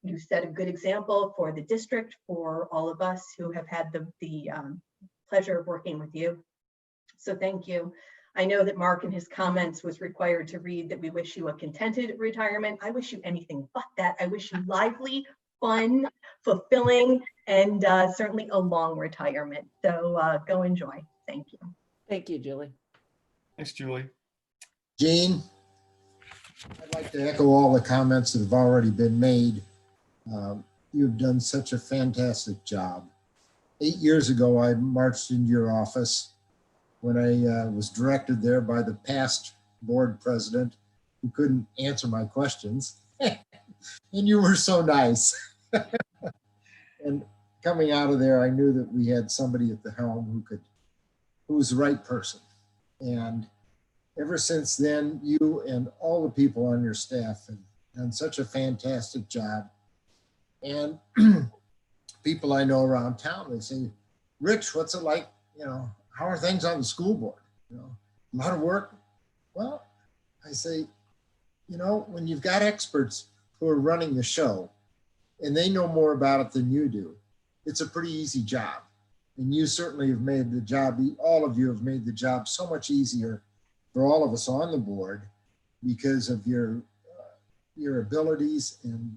you set a good example for the district, for all of us who have had the pleasure of working with you. So thank you. I know that Mark in his comments was required to read that we wish you a contented retirement. I wish you anything but that. I wish you lively, fun, fulfilling, and certainly a long retirement. So go enjoy. Thank you. Thank you, Julie. Thanks, Julie. Jean, I'd like to echo all the comments that have already been made. You've done such a fantastic job. 8 years ago, I marched into your office when I was directed there by the past board president who couldn't answer my questions. And you were so nice. And coming out of there, I knew that we had somebody at the helm who was the right person. And ever since then, you and all the people on your staff have done such a fantastic job. And people I know around town, they say, Rich, what's it like, how are things on the school board? A lot of work. Well, I say, when you've got experts who are running the show and they know more about it than you do, it's a pretty easy job. And you certainly have made the job, all of you have made the job so much easier for all of us on the board because of your abilities and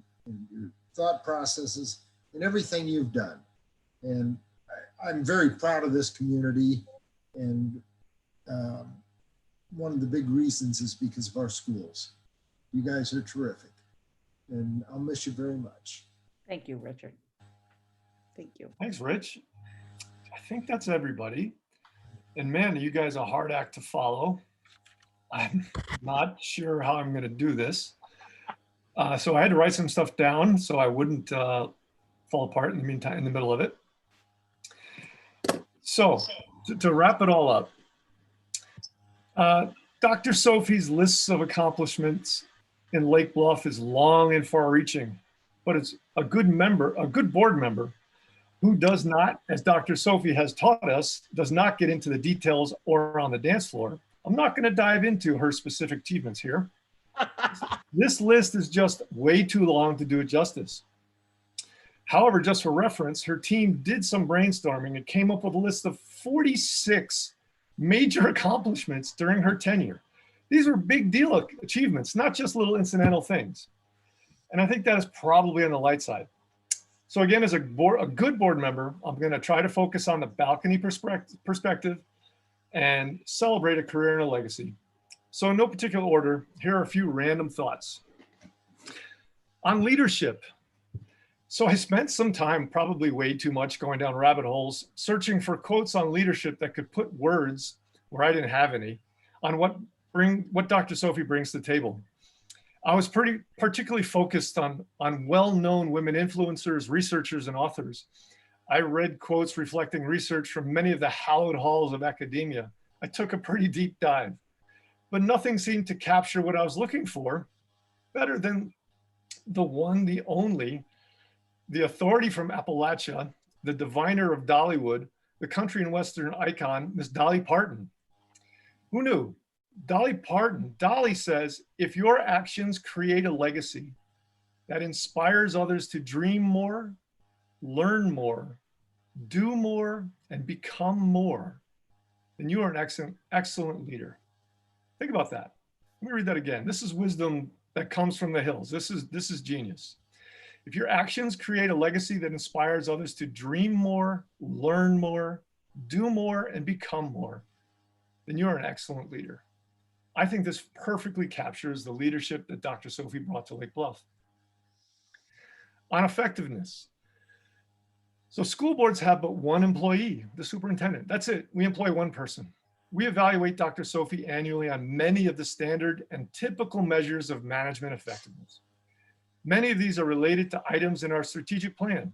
your thought processes and everything you've done. And I'm very proud of this community, and one of the big reasons is because of our schools. You guys are terrific, and I'll miss you very much. Thank you, Richard. Thank you. Thanks, Rich. I think that's everybody. And man, you guys are a hard act to follow. I'm not sure how I'm going to do this. So I had to write some stuff down so I wouldn't fall apart in the meantime, in the middle of it. So to wrap it all up, Dr. Sophie's lists of accomplishments in Lake Bluff is long and far-reaching, but it's a good board member who does not, as Dr. Sophie has taught us, does not get into the details or on the dance floor. I'm not going to dive into her specific achievements here. This list is just way too long to do it justice. However, just for reference, her team did some brainstorming and came up with a list of 46 major accomplishments during her tenure. These are big deal achievements, not just little incidental things. And I think that is probably on the light side. So again, as a good board member, I'm going to try to focus on the balcony perspective and celebrate a career and a legacy. So in no particular order, here are a few random thoughts. On leadership. So I spent some time, probably way too much, going down rabbit holes, searching for quotes on leadership that could put words where I didn't have any on what Dr. Sophie brings to the table. I was particularly focused on well-known women influencers, researchers, and authors. I read quotes reflecting research from many of the hallowed halls of academia. I took a pretty deep dive, but nothing seemed to capture what I was looking for better than the one, the only, the authority from Appalachia, the diviner of Dollywood, the country and western icon, Miss Dolly Parton. Who knew? Dolly Parton, Dolly says, if your actions create a legacy that inspires others to dream more, learn more, do more, and become more, then you are an excellent leader. Think about that. Let me read that again. This is wisdom that comes from the hills. This is genius. If your actions create a legacy that inspires others to dream more, learn more, do more, and become more, then you are an excellent leader. I think this perfectly captures the leadership that Dr. Sophie brought to Lake Bluff. On effectiveness. So school boards have but one employee, the superintendent. That's it. We employ one person. We evaluate Dr. Sophie annually on many of the standard and typical measures of management effectiveness. Many of these are related to items in our strategic plan.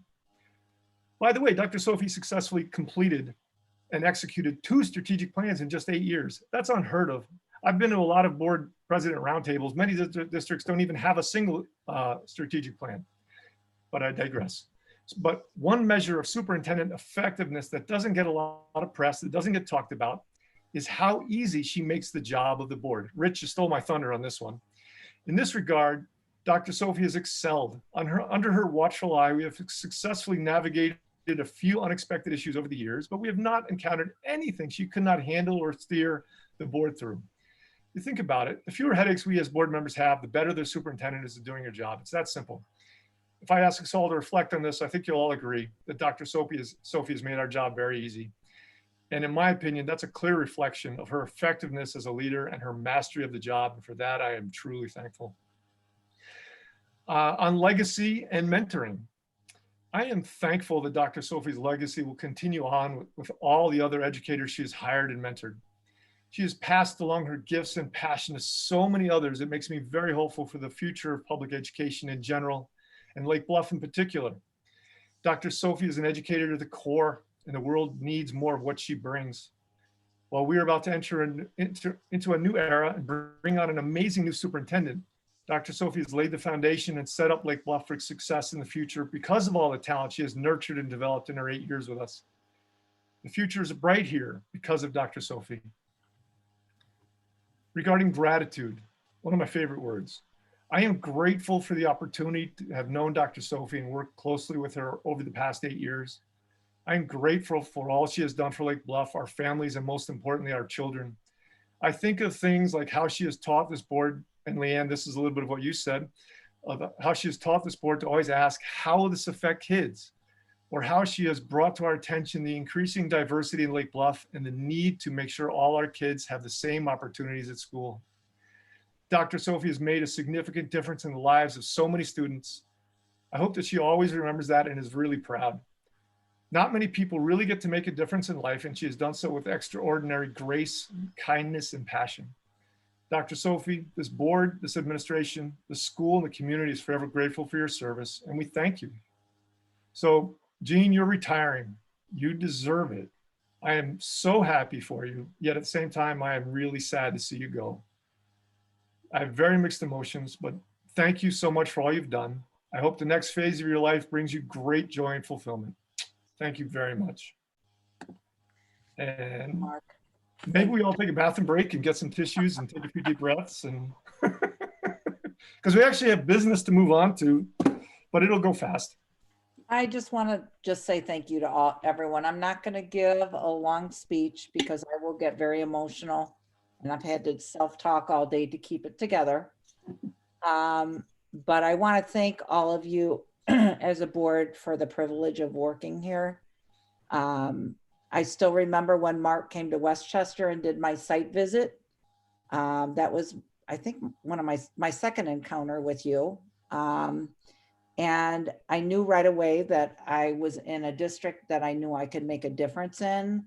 By the way, Dr. Sophie successfully completed and executed 2 strategic plans in just 8 years. That's unheard of. I've been to a lot of board president roundtables. Many districts don't even have a single strategic plan, but I digress. But one measure of superintendent effectiveness that doesn't get a lot of press, that doesn't get talked about, is how easy she makes the job of the board. Rich, you stole my thunder on this one. In this regard, Dr. Sophie has excelled. Under her watchful eye, we have successfully navigated a few unexpected issues over the years, but we have not encountered anything she could not handle or steer the board through. You think about it, the fewer headaches we as board members have, the better the superintendent is at doing her job. It's that simple. If I ask us all to reflect on this, I think you'll all agree that Dr. Sophie has made our job very easy. And in my opinion, that's a clear reflection of her effectiveness as a leader and her mastery of the job. And for that, I am truly thankful. On legacy and mentoring, I am thankful that Dr. Sophie's legacy will continue on with all the other educators she has hired and mentored. She has passed along her gifts and passion to so many others. It makes me very hopeful for the future of public education in general and Lake Bluff in particular. Dr. Sophie is an educator to the core, and the world needs more of what she brings. While we are about to enter into a new era and bring on an amazing new superintendent, Dr. Sophie has laid the foundation and set up Lake Bluff for success in the future because of all the talent she has nurtured and developed in her 8 years with us. The future is bright here because of Dr. Sophie. Regarding gratitude, one of my favorite words. I am grateful for the opportunity to have known Dr. Sophie and worked closely with her over the past 8 years. I am grateful for all she has done for Lake Bluff, our families, and most importantly, our children. I think of things like how she has taught this board, and Leanne, this is a little bit of what you said, of how she has taught this board to always ask, how will this affect kids? Or how she has brought to our attention the increasing diversity in Lake Bluff and the need to make sure all our kids have the same opportunities at school. Dr. Sophie has made a significant difference in the lives of so many students. I hope that she always remembers that and is really proud. Not many people really get to make a difference in life, and she has done so with extraordinary grace, kindness, and passion. Dr. Sophie, this board, this administration, the school, and the community is forever grateful for your service, and we thank you. So, Jean, you're retiring. You deserve it. I am so happy for you, yet at the same time, I am really sad to see you go. I have very mixed emotions, but thank you so much for all you've done. I hope the next phase of your life brings you great joy and fulfillment. Thank you very much. And maybe we all take a bathroom break and get some tissues and take a few deep breaths, and because we actually have business to move on to, but it'll go fast. I just want to just say thank you to everyone. I'm not going to give a long speech because I will get very emotional, and I've had to self-talk all day to keep it together. But I want to thank all of you as a board for the privilege of working here. I still remember when Mark came to Westchester and did my site visit. That was, I think, one of my second encounter with you. And I knew right away that I was in a district that I knew I could make a difference in.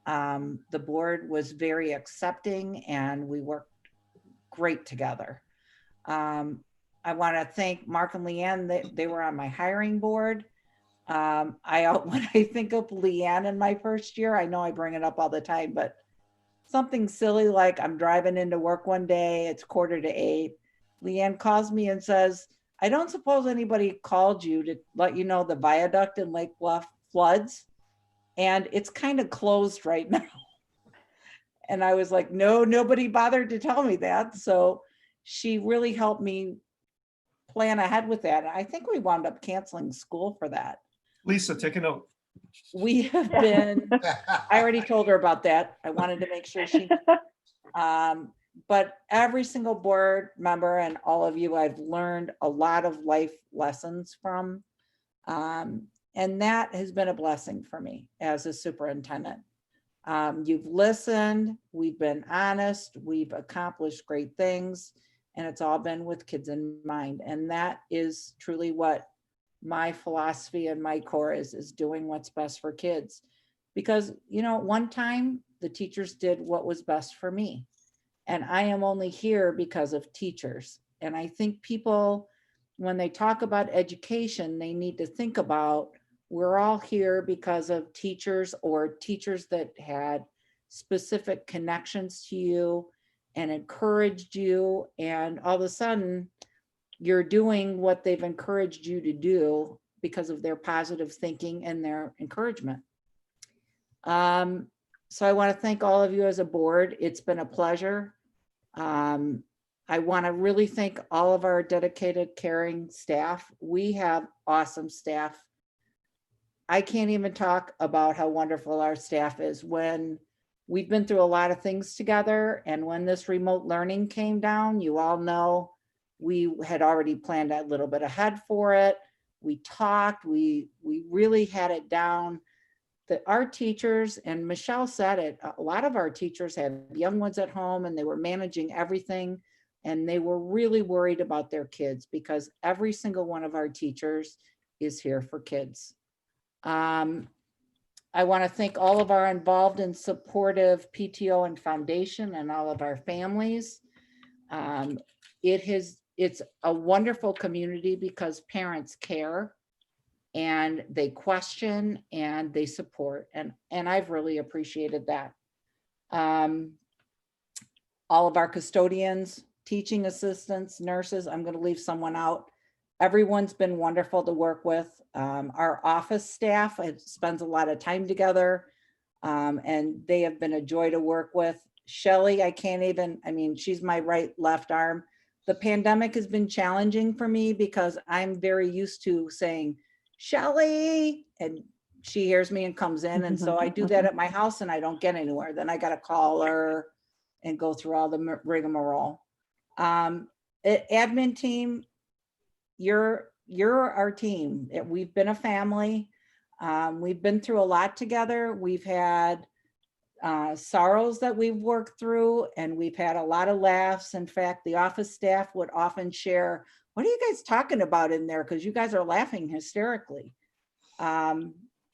The board was very accepting and we worked great together. I want to thank Mark and Leanne. They were on my hiring board. When I think of Leanne in my first year, I know I bring it up all the time, but something silly like I'm driving into work one day, it's 7:45. Leanne calls me and says, I don't suppose anybody called you to let you know the viaduct in Lake Bluff floods and it's kind of closed right now. And I was like, no, nobody bothered to tell me that. So she really helped me plan ahead with that. I think we wound up canceling school for that. Lisa, take a note. We have been, I already told her about that. I wanted to make sure she, but every single board member and all of you, I've learned a lot of life lessons from. And that has been a blessing for me as a superintendent. You've listened, we've been honest, we've accomplished great things, and it's all been with kids in mind. And that is truly what my philosophy and my core is doing what's best for kids. Because, you know, one time the teachers did what was best for me. And I am only here because of teachers. And I think people, when they talk about education, they need to think about, we're all here because of teachers or teachers that had specific connections to you and encouraged you. And all of a sudden, you're doing what they've encouraged you to do because of their positive thinking and their encouragement. So I want to thank all of you as a board. It's been a pleasure. I want to really thank all of our dedicated, caring staff. We have awesome staff. I can't even talk about how wonderful our staff is. When we've been through a lot of things together, and when this remote learning came down, you all know we had already planned a little bit ahead for it. We talked, we really had it down. That our teachers, and Michelle said it, a lot of our teachers had young ones at home and they were managing everything, and they were really worried about their kids because every single one of our teachers is here for kids. I want to thank all of our involved and supportive PTO and foundation and all of our families. It's a wonderful community because parents care and they question and they support, and I've really appreciated that. All of our custodians, teaching assistants, nurses, I'm going to leave someone out. Everyone's been wonderful to work with. Our office staff spends a lot of time together, and they have been a joy to work with. Shelly, she's my right, left arm. The pandemic has been challenging for me because I'm very used to saying, Shelly, and she hears me and comes in. And so I do that at my house and I don't get anywhere. Then I got to call her and go through all the rigmarole. Admin team, you're our team. We've been a family. We've been through a lot together. We've had sorrows that we've worked through, and we've had a lot of laughs. In fact, the office staff would often share, what are you guys talking about in there? Because you guys are laughing hysterically.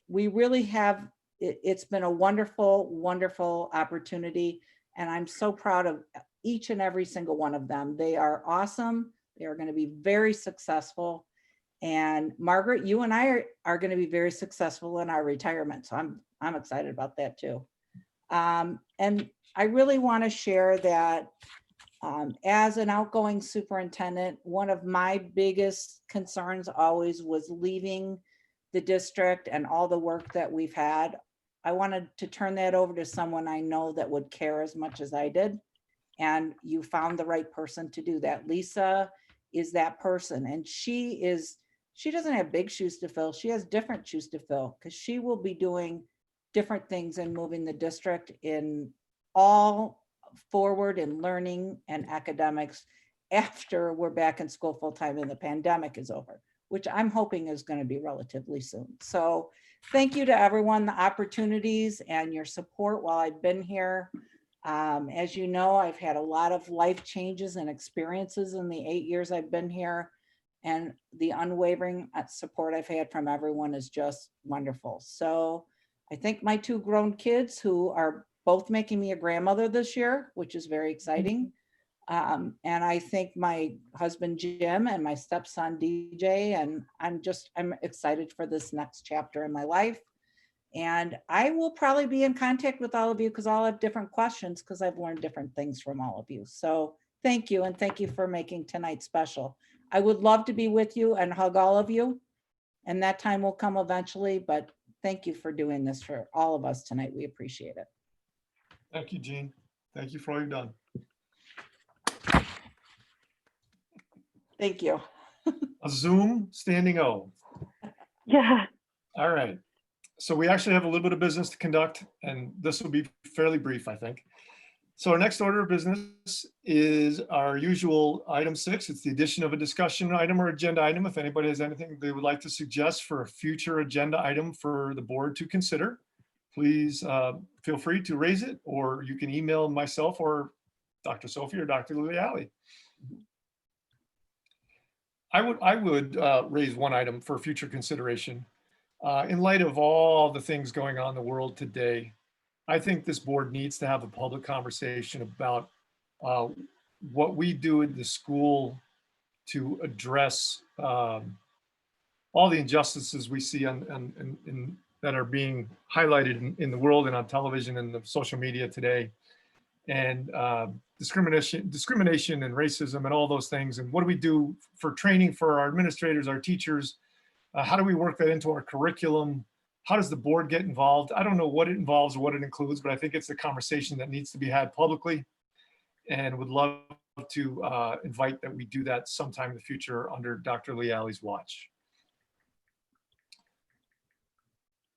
We really have, it's been a wonderful, wonderful opportunity. And I'm so proud of each and every single one of them. They are awesome. They are going to be very successful. And Margaret, you and I are going to be very successful in our retirement. So I'm excited about that too. And I really want to share that as an outgoing superintendent, one of my biggest concerns always was leaving the district and all the work that we've had. I wanted to turn that over to someone I know that would care as much as I did. And you found the right person to do that. Lisa is that person, and she is she doesn't have big shoes to fill. She has different shoes to fill because she will be doing different things and moving the district in all forward in learning and academics after we're back in school full time and the pandemic is over, which I'm hoping is going to be relatively soon. So thank you to everyone, the opportunities and your support while I've been here. As you know, I've had a lot of life changes and experiences in the 8 years I've been here, and the unwavering support I've had from everyone is just wonderful. So I think my 2 grown kids who are both making me a grandmother this year, which is very exciting. And I think my husband, Jim, and my stepson, DJ, and I'm excited for this next chapter in my life. And I will probably be in contact with all of you because I'll have different questions because I've learned different things from all of you. So thank you. And thank you for making tonight special. I would love to be with you and hug all of you. And that time will come eventually, but thank you for doing this for all of us tonight. We appreciate it. Thank you, Jean. Thank you for all you've done. Thank you. A Zoom standing O. Yeah. All right. So we actually have a little bit of business to conduct, and this will be fairly brief, I think. So our next order of business is our usual item 6. It's the addition of a discussion item or agenda item. If anybody has anything they would like to suggest for a future agenda item for the board to consider, please feel free to raise it, or you can email myself or Dr. Sophie or Dr. Leali. I would raise one item for future consideration. In light of all the things going on in the world today, I think this board needs to have a public conversation about what we do at the school to address all the injustices we see that are being highlighted in the world and on television and the social media today, and discrimination and racism and all those things. And what do we do for training for our administrators, our teachers? How do we work that into our curriculum? How does the board get involved? I don't know what it involves or what it includes, but I think it's a conversation that needs to be had publicly, and would love to invite that we do that sometime in the future under Dr. Leali's watch.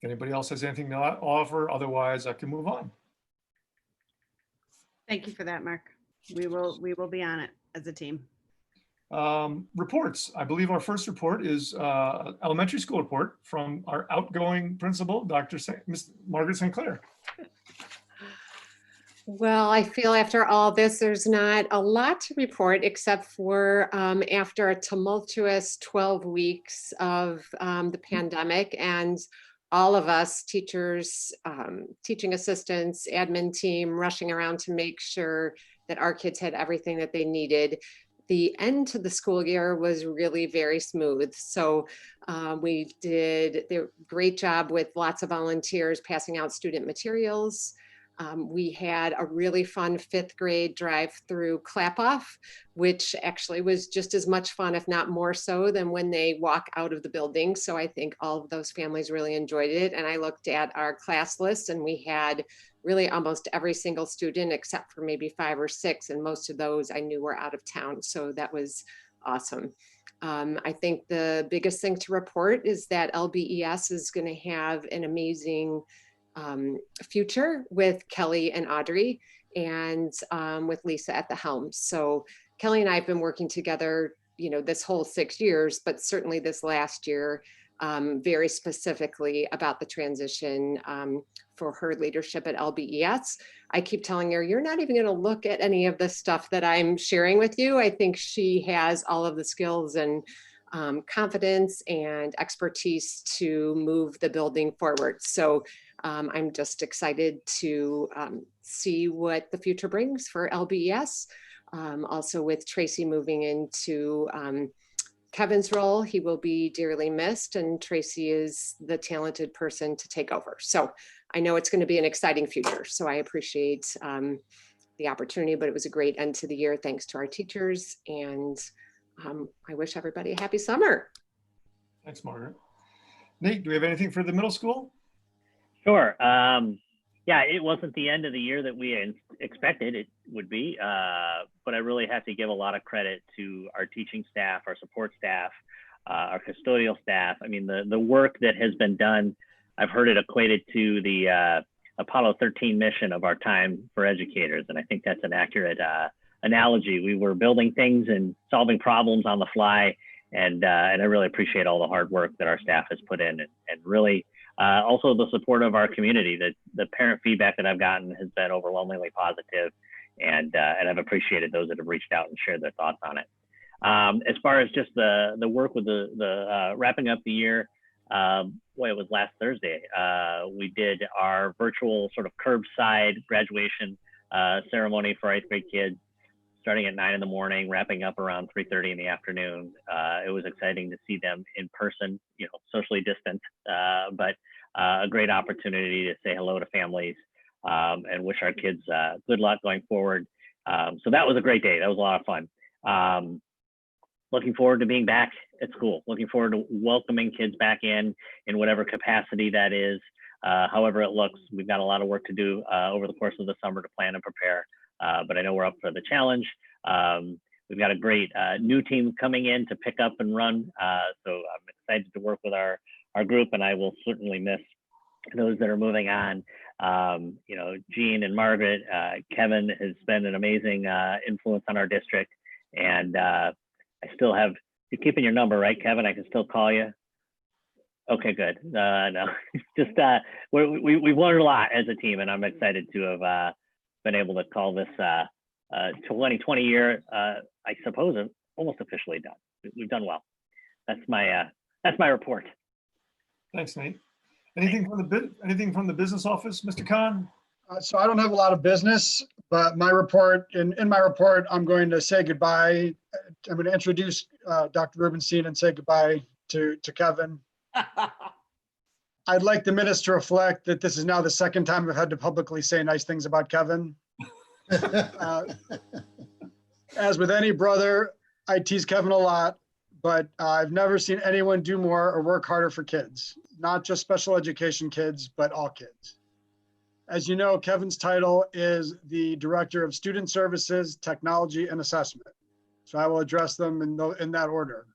If anybody else has anything to offer, otherwise I can move on. Thank you for that, Mark. We will be on it as a team. Reports. I believe our first report is elementary school report from our outgoing principal, Miss Margaret St. Clair. Well, I feel after all this, there's not a lot to report except for after a tumultuous 12 weeks of the pandemic, and all of us teachers, teaching assistants, admin team, rushing around to make sure that our kids had everything that they needed. The end to the school year was really very smooth. So we did a great job with lots of volunteers passing out student materials. We had a really fun 5th grade drive-through clap-off, which actually was just as much fun, if not more so, than when they walk out of the building. So I think all of those families really enjoyed it. And I looked at our class list, and we had really almost every single student except for maybe 5 or 6. And most of those I knew were out of town. So that was awesome. I think the biggest thing to report is that LBES is going to have an amazing future with Kelly and Audrey, and with Lisa at the helm. So Kelly and I have been working together, this whole 6 years, but certainly this last year, very specifically about the transition for her leadership at LBES. I keep telling her, you're not even going to look at any of the stuff that I'm sharing with you. I think she has all of the skills and confidence and expertise to move the building forward. So I'm just excited to see what the future brings for LBES. Also with Tracy moving into Kevin's role, he will be dearly missed, and Tracy is the talented person to take over. So I know it's going to be an exciting future. So I appreciate the opportunity, but it was a great end to the year. Thanks to our teachers, and I wish everybody a happy summer. Thanks, Margaret. Nate, do we have anything for the middle school? Sure. Yeah, it wasn't the end of the year that we expected it would be, but I really have to give a lot of credit to our teaching staff, our support staff, our custodial staff. I mean, the work that has been done, I've heard it equated to the Apollo 13 mission of our time for educators. And I think that's an accurate analogy. We were building things and solving problems on the fly. And I really appreciate all the hard work that our staff has put in, and really also the support of our community. The parent feedback that I've gotten has been overwhelmingly positive, and I've appreciated those that have reached out and shared their thoughts on it. As far as just the work with the wrapping up the year, boy, it was last Thursday. We did our virtual sort of curbside graduation ceremony for 8th grade kids, starting at 9 in the morning, wrapping up around 3:30 in the afternoon. It was exciting to see them in person, socially distant, but a great opportunity to say hello to families and wish our kids good luck going forward. So that was a great day. That was a lot of fun. Looking forward to being back at school. Looking forward to welcoming kids back in whatever capacity that is. However it looks, we've got a lot of work to do over the course of the summer to plan and prepare. But I know we're up for the challenge. We've got a great new team coming in to pick up and run. So I'm excited to work with our group, and I will certainly miss those that are moving on. Jean and Margaret, Kevin has been an amazing influence on our district. And I still have, you're keeping your number, right, Kevin? I can still call you. Okay, good. No, just we've learned a lot as a team, and I'm excited to have been able to call this 2020 year, I suppose, almost officially done. We've done well. That's my report. Thanks, Nate. Anything from the business office, Mr. Khan? So I don't have a lot of business, but my report, in my report, I'm going to say goodbye. I'm going to introduce Dr. Rubenstein and say goodbye to Kevin. I'd like the minutes to reflect that this is now the second time I've had to publicly say nice things about Kevin. As with any brother, I tease Kevin a lot, but I've never seen anyone do more or work harder for kids, not just special education kids, but all kids. As you know, Kevin's title is the Director of Student Services, Technology, and Assessment. So I will address them in that order.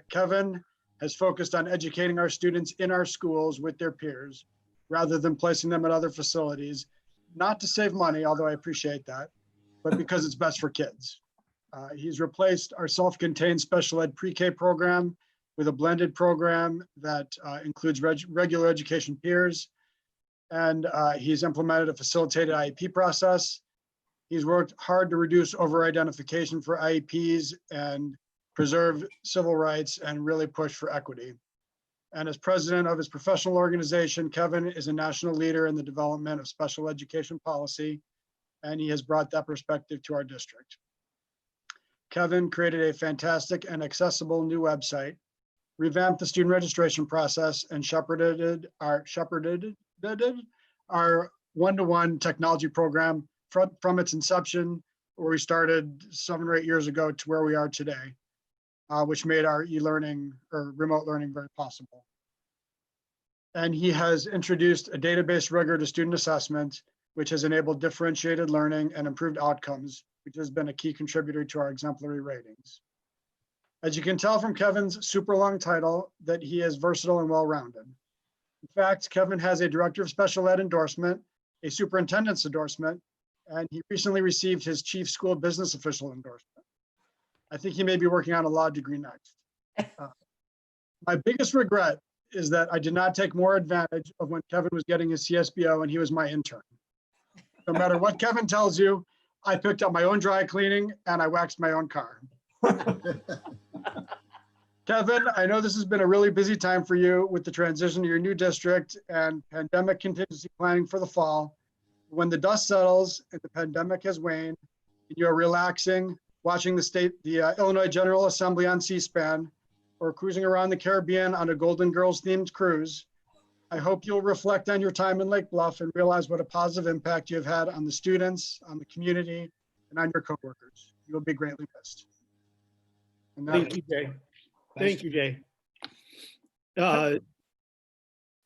Kevin has focused on educating our students in our schools with their peers, rather than placing them at other facilities, not to save money, although I appreciate that, but because it's best for kids. He's replaced our self-contained special ed pre-K program with a blended program that includes regular education peers. And he's implemented a facilitated IEP process. He's worked hard to reduce over-identification for IEPs and preserve civil rights and really push for equity. And as president of his professional organization, Kevin is a national leader in the development of special education policy, and he has brought that perspective to our district. Kevin created a fantastic and accessible new website, revamped the student registration process, and shepherded our one-to-one technology program from its inception, where we started 7 or 8 years ago, to where we are today, which made our e-learning or remote learning very possible. And he has introduced a database rigor to student assessment, which has enabled differentiated learning and improved outcomes, which has been a key contributor to our exemplary ratings. As you can tell from Kevin's super long title, that he is versatile and well-rounded. In fact, Kevin has a Director of Special Ed endorsement, a Superintendent's endorsement, and he recently received his Chief School Business Official endorsement. I think he may be working on a law degree next. My biggest regret is that I did not take more advantage of when Kevin was getting his CSBO and he was my intern. No matter what Kevin tells you, I picked up my own dry cleaning and I waxed my own car. Kevin, I know this has been a really busy time for you with the transition to your new district and pandemic contingency planning for the fall. When the dust settles and the pandemic has waned, and you're relaxing, watching the Illinois General Assembly on C-SPAN, or cruising around the Caribbean on a Golden Girls themed cruise, I hope you'll reflect on your time in Lake Bluff and realize what a positive impact you have had on the students, on the community, and on your coworkers. You will be greatly missed. Thank you, Jay. Thank you, Jay.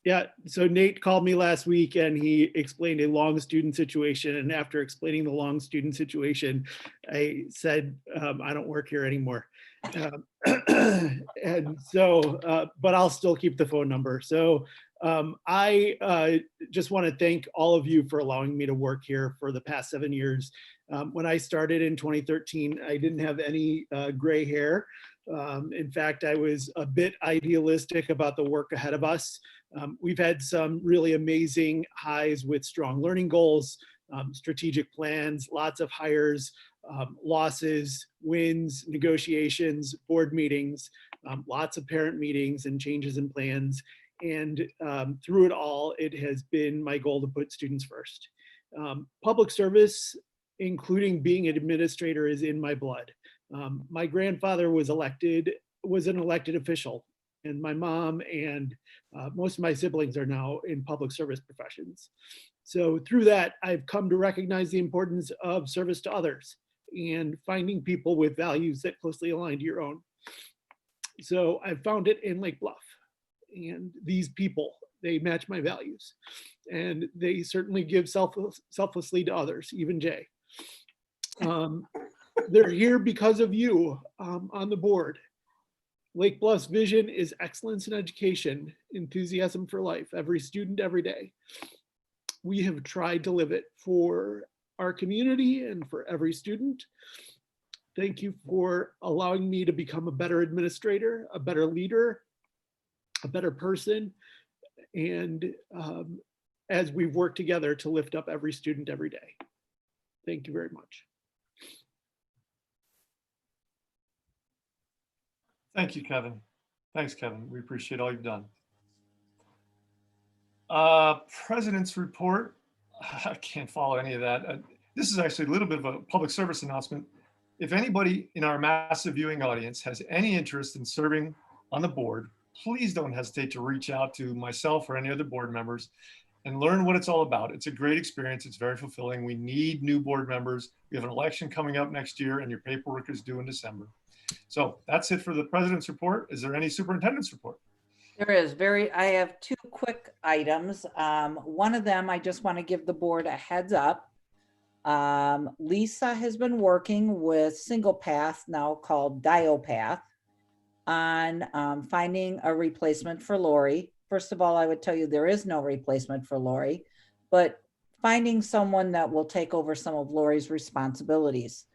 Yeah, so Nate called me last week and he explained a long student situation. And after explaining the long student situation, I said, I don't work here anymore. And so, but I'll still keep the phone number. So I just want to thank all of you for allowing me to work here for the past 7 years. When I started in 2013, I didn't have any gray hair. In fact, I was a bit idealistic about the work ahead of us. We've had some really amazing highs with strong learning goals, strategic plans, lots of hires, losses, wins, negotiations, board meetings, lots of parent meetings and changes in plans. And through it all, it has been my goal to put students first. Public service, including being an administrator, is in my blood. My grandfather was an elected official, and my mom and most of my siblings are now in public service professions. So through that, I've come to recognize the importance of service to others and finding people with values that closely align to your own. So I found it in Lake Bluff, and these people, they match my values, and they certainly give selflessly to others, even Jay. They're here because of you on the board. Lake Bluff's vision is excellence in education, enthusiasm for life, every student, every day. We have tried to live it for our community and for every student. Thank you for allowing me to become a better administrator, a better leader, a better person, and as we've worked together to lift up every student every day. Thank you very much. Thank you, Kevin. Thanks, Kevin. We appreciate all you've done. President's report. I can't follow any of that. This is actually a little bit of a public service announcement. If anybody in our massive viewing audience has any interest in serving on the board, please don't hesitate to reach out to myself or any other board members and learn what it's all about. It's a great experience. It's very fulfilling. We need new board members. We have an election coming up next year, and your paperwork is due in December. So that's it for the president's report. Is there any superintendent's report? There is. I have two quick items. One of them, I just want to give the board a heads up. Lisa has been working with Single Path, now called DioPath, on finding a replacement for Lori. First of all, I would tell you there is no replacement for Lori, but finding someone that will take over some of Lori's responsibilities.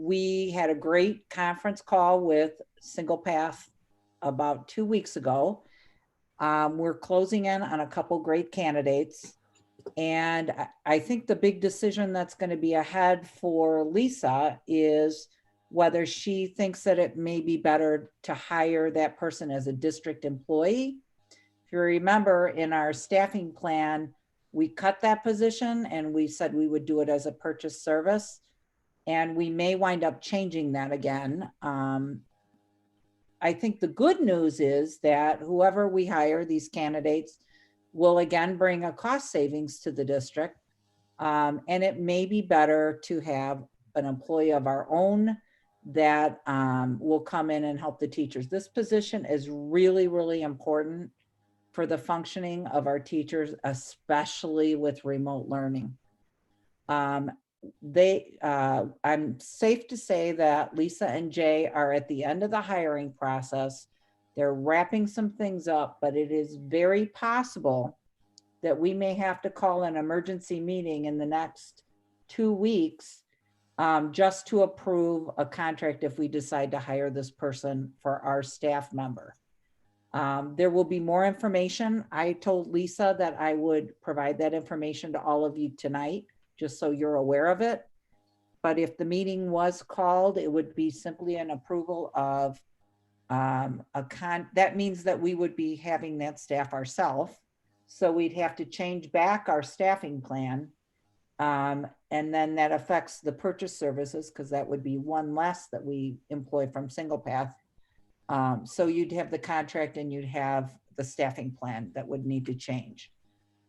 We had a great conference call with Single Path about 2 weeks ago. We're closing in on a couple great candidates. And I think the big decision that's going to be ahead for Lisa is whether she thinks that it may be better to hire that person as a district employee. If you remember, in our staffing plan, we cut that position and we said we would do it as a purchase service. And we may wind up changing that again. I think the good news is that whoever we hire, these candidates, will again bring a cost savings to the district. And it may be better to have an employee of our own that will come in and help the teachers. This position is really, really important for the functioning of our teachers, especially with remote learning. I'm safe to say that Lisa and Jay are at the end of the hiring process. They're wrapping some things up, but it is very possible that we may have to call an emergency meeting in the next 2 weeks just to approve a contract if we decide to hire this person for our staff member. There will be more information. I told Lisa that I would provide that information to all of you tonight, just so you're aware of it. But if the meeting was called, it would be simply an approval of that means that we would be having that staff ourselves. So we'd have to change back our staffing plan. And then that affects the purchase services because that would be one less that we employ from Single Path. So you'd have the contract and you'd have the staffing plan that would need to change.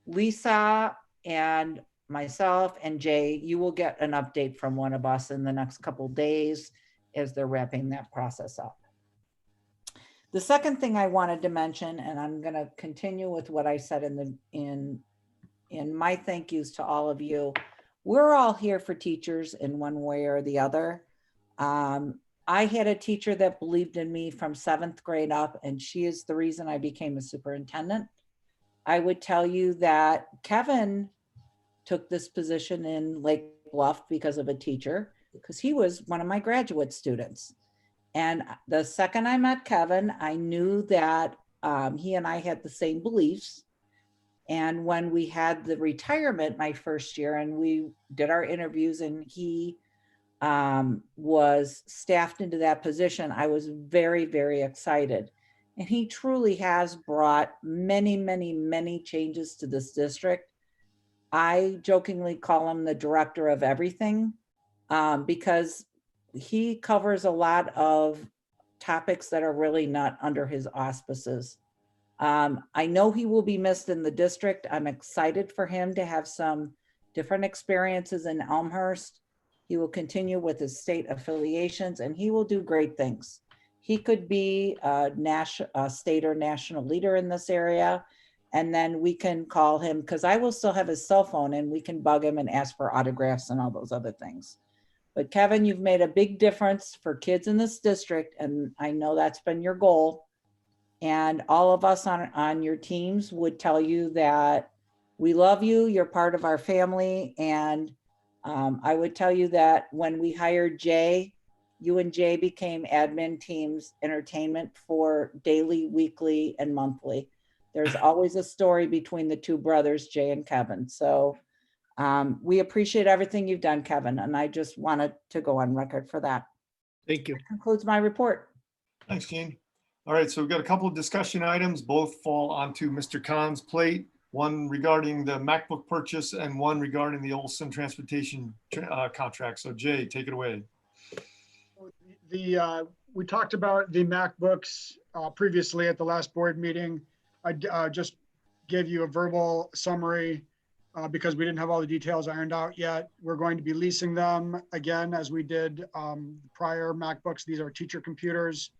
Lisa and myself and Jay, you will get an update from one of us in the next couple of days as they're wrapping that process up. The second thing I wanted to mention, and I'm going to continue with what I said in my thank yous to all of you. We're all here for teachers in one way or the other. I had a teacher that believed in me from 7th grade up, and she is the reason I became a superintendent. I would tell you that Kevin took this position in Lake Bluff because of a teacher, because he was one of my graduate students. And the second I met Kevin, I knew that he and I had the same beliefs. And when we had the retirement my first year and we did our interviews and he was staffed into that position, I was very, very excited. And he truly has brought many, many, many changes to this district. I jokingly call him the director of everything because he covers a lot of topics that are really not under his auspices. I know he will be missed in the district. I'm excited for him to have some different experiences in Elmhurst. He will continue with his state affiliations and he will do great things. He could be a state or national leader in this area. And then we can call him, because I will still have his cell phone and we can bug him and ask for autographs and all those other things. But Kevin, you've made a big difference for kids in this district. And I know that's been your goal. And all of us on your teams would tell you that we love you. You're part of our family. And I would tell you that when we hired Jay, you and Jay became admin teams, entertainment for daily, weekly, and monthly. There's always a story between the two brothers, Jay and Kevin. So we appreciate everything you've done, Kevin. And I just wanted to go on record for that. Thank you. That concludes my report. Thanks, Jean. All right, so we've got a couple of discussion items. Both fall onto Mr. Khan's plate. One regarding the MacBook purchase and one regarding the Olson Transportation contract. So Jay, take it away. We talked about the MacBooks previously at the last board meeting. I just gave you a verbal summary because we didn't have all the details ironed out yet. We're going to be leasing them again as we did prior MacBooks. These are teacher computers,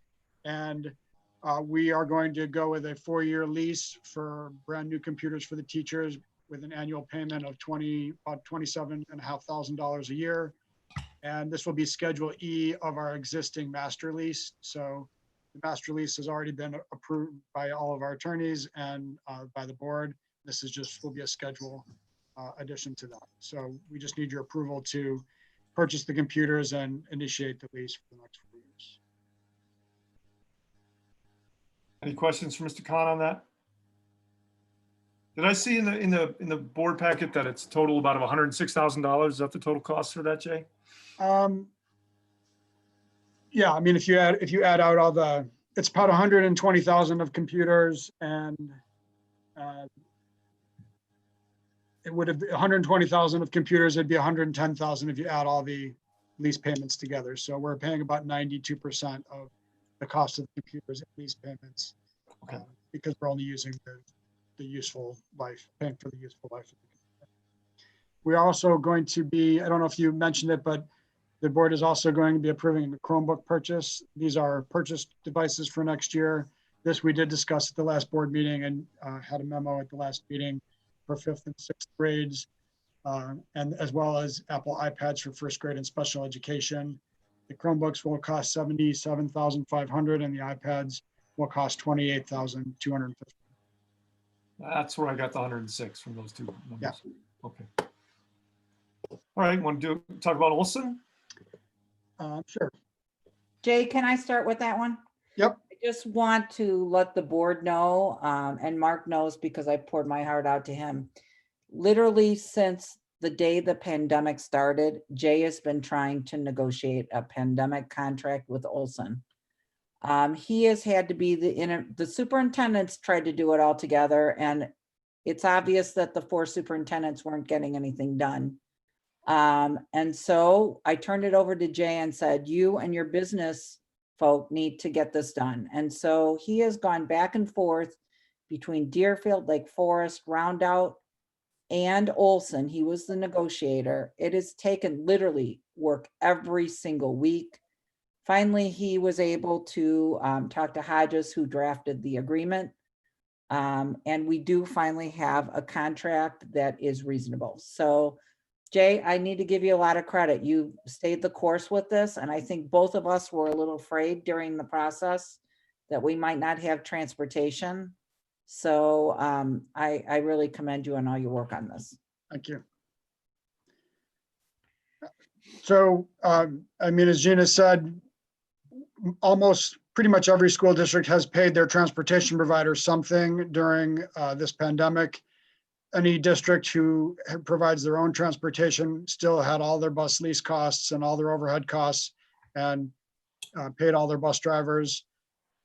and we are going to go with a 4-year lease for brand new computers for the teachers with an annual payment of about $27,500 a year. And this will be Schedule E of our existing master lease. So the master lease has already been approved by all of our attorneys and by the board. This is just will be a schedule addition to that. So we just need your approval to purchase the computers and initiate the lease for the next 4 years. Any questions for Mr. Khan on that? Did I see in the board packet that it's total about $106,000? Is that the total cost for that, Jay? Yeah, I mean, if you add out all it's about 120,000 of computers, and it would have 120,000 of computers. It'd be 110,000 if you add all the lease payments together. So we're paying about 92% of the cost of the computers and lease payments, because we're only using the useful life, paying for the useful life of the computer. We're also going to be, I don't know if you mentioned it, but the board is also going to be approving the Chromebook purchase. These are purchased devices for next year. This we did discuss at the last board meeting and had a memo at the last meeting for 5th and 6th grades, and as well as Apple iPads for 1st grade and special education. The Chromebooks will cost $77,500 and the iPads will cost $28,250. That's where I got the 106 from those two numbers. Yeah. Okay. All right, want to talk about Olson? Sure. Jay, can I start with that one? Yep. I just want to let the board know, and Mark knows because I poured my heart out to him. Literally since the day the pandemic started, Jay has been trying to negotiate a pandemic contract with Olson. He has had to be the superintendents tried to do it all together, and it's obvious that the 4 superintendents weren't getting anything done. And so I turned it over to Jay and said, you and your business folk need to get this done. And so he has gone back and forth between Deerfield, Lake Forest, Roundout, and Olson. He was the negotiator. It has taken literally work every single week. Finally, he was able to talk to Hodges, who drafted the agreement. And we do finally have a contract that is reasonable. So Jay, I need to give you a lot of credit. You stayed the course with this, and I think both of us were a little afraid during the process that we might not have transportation. So I really commend you on all your work on this. Thank you. So, I mean, as Gina said, almost pretty much every school district has paid their transportation provider something during this pandemic. Any district who provides their own transportation still had all their bus lease costs and all their overhead costs and paid all their bus drivers.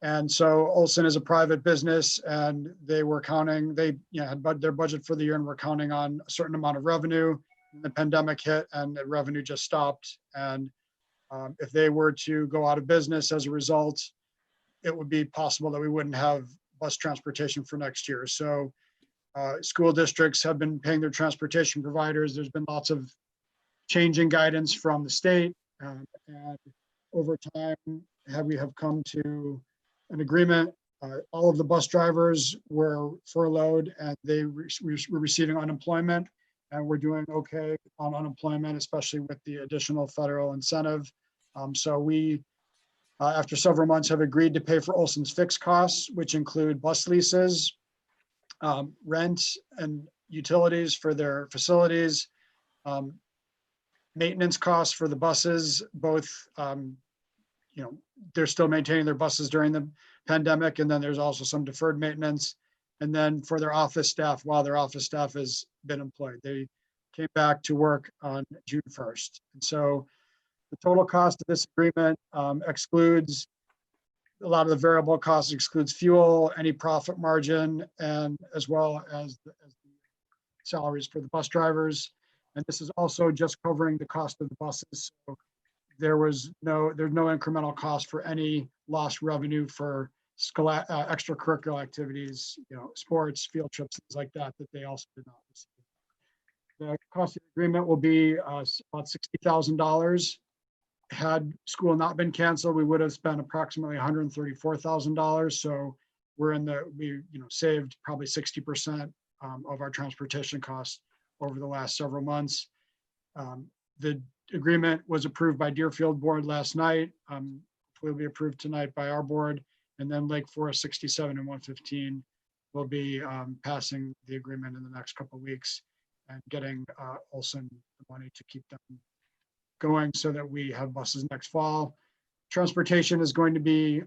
And so Olson is a private business, and they were counting, they had their budget for the year and were counting on a certain amount of revenue. The pandemic hit and the revenue just stopped. And if they were to go out of business as a result, it would be possible that we wouldn't have bus transportation for next year. So school districts have been paying their transportation providers. There's been lots of changing guidance from the state. And over time, we have come to an agreement. All of the bus drivers were furloughed and they were receiving unemployment. And we're doing okay on unemployment, especially with the additional federal incentive. So we, after several months, have agreed to pay for Olson's fixed costs, which include bus leases, rent and utilities for their facilities, maintenance costs for the buses, both, they're still maintaining their buses during the pandemic. And then there's also some deferred maintenance. And then for their office staff, while their office staff has been employed, they came back to work on June 1st. And so the total cost of this agreement excludes a lot of the variable costs, excludes fuel, any profit margin, and as well as the salaries for the bus drivers. And this is also just covering the cost of the buses. So there's no incremental cost for any lost revenue for extracurricular activities, sports, field trips, things like that, that they also did not receive. The cost of the agreement will be about $60,000. Had school not been canceled, we would have spent approximately $134,000. So we saved probably 60% of our transportation costs over the last several months. The agreement was approved by Deerfield Board last night. Will be approved tonight by our board. And then Lake Forest 67 and 115 will be passing the agreement in the next couple of weeks and getting Olson the money to keep them going so that we have buses next fall. Transportation is going to be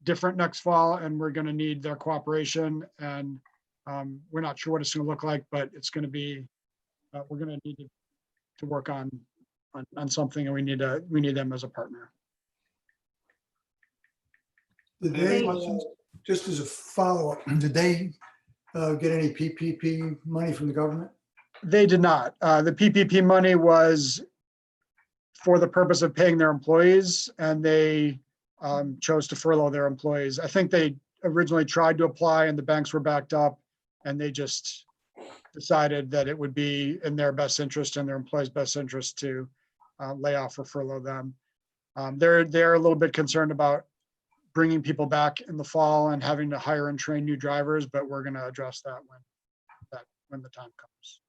different next fall, and we're going to need their cooperation. And we're not sure what it's going to look like, but it's going to be, we're going to need to work on something, and we need them as a partner. Did they, just as a follow-up, did they get any PPP money from the government? They did not. The PPP money was for the purpose of paying their employees, and they chose to furlough their employees. I think they originally tried to apply and the banks were backed up, and they just decided that it would be in their best interest and their employees' best interest to lay off or furlough them. They're a little bit concerned about bringing people back in the fall and having to hire and train new drivers, but we're going to address that when the time comes.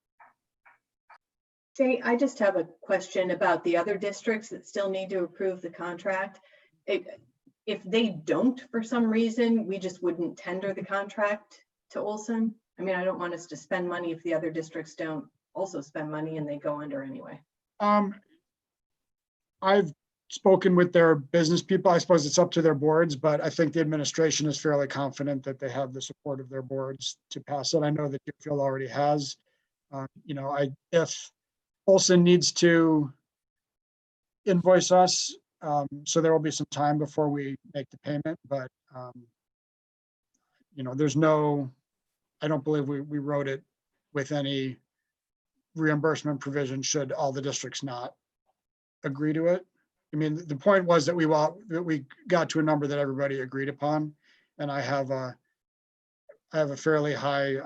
Jay, I just have a question about the other districts that still need to approve the contract. If they don't, for some reason, we just wouldn't tender the contract to Olson. I mean, I don't want us to spend money if the other districts don't also spend money and they go under anyway. I've spoken with their business people. I suppose it's up to their boards, but I think the administration is fairly confident that they have the support of their boards to pass it. I know that Deerfield already has. If Olson needs to invoice us, so there will be some time before we make the payment, but there's no, I don't believe we wrote it with any reimbursement provision should all the districts not agree to it. I mean, the point was that we got to a number that everybody agreed upon, and I have a fairly high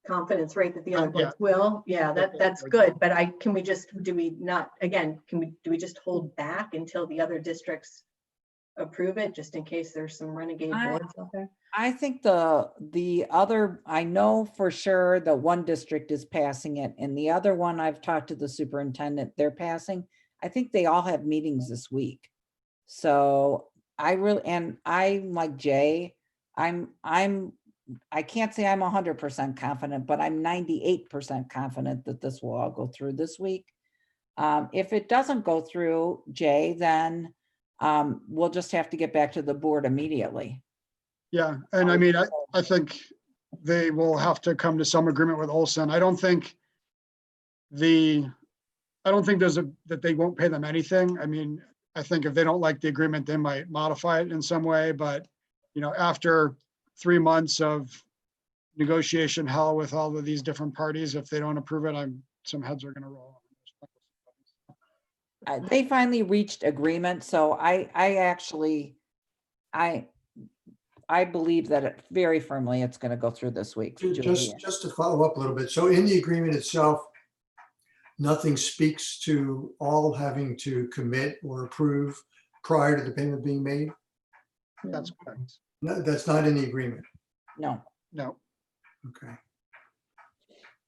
confidence rate that the other ones will. Yeah, that's good. But do we just hold back until the other districts approve it, just in case there's some renegade boards out there? I think the other, I know for sure that one district is passing it, and the other one, I've talked to the superintendent, they're passing. I think they all have meetings this week. So and I, like Jay, I can't say I'm 100% confident, but I'm 98% confident that this will all go through this week. If it doesn't go through, Jay, then we'll just have to get back to the board immediately. Yeah, and I mean, I think they will have to come to some agreement with Olson. I don't think that they won't pay them anything. I mean, I think if they don't like the agreement, they might modify it in some way, but after 3 months of negotiation hell with all of these different parties, if they don't approve it, some heads are gonna roll. They finally reached agreement, so I believe that very firmly it's going to go through this week. Just to follow up a little bit. So in the agreement itself, nothing speaks to all having to commit or approve prior to the payment being made? That's correct. No, that's not in the agreement. No. Okay.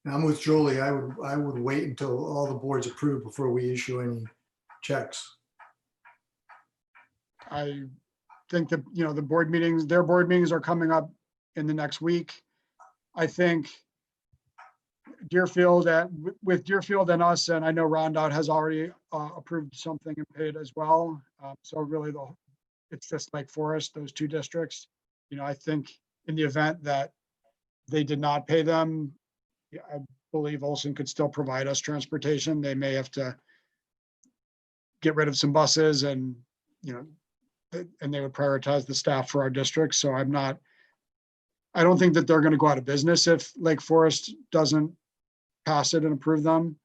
Now, I'm with Julie. I would wait until all the boards approve before we issue any checks. I think that, their board meetings are coming up in the next week. I think Deerfield, with Deerfield and us, and I know Rondot has already approved something and paid as well. So really it's just Lake Forest, those two districts. I think in the event that they did not pay them, I believe Olson could still provide us transportation. They may have to get rid of some buses and they would prioritize the staff for our district. So I don't think that they're going to go out of business if Lake Forest doesn't pass it and approve them.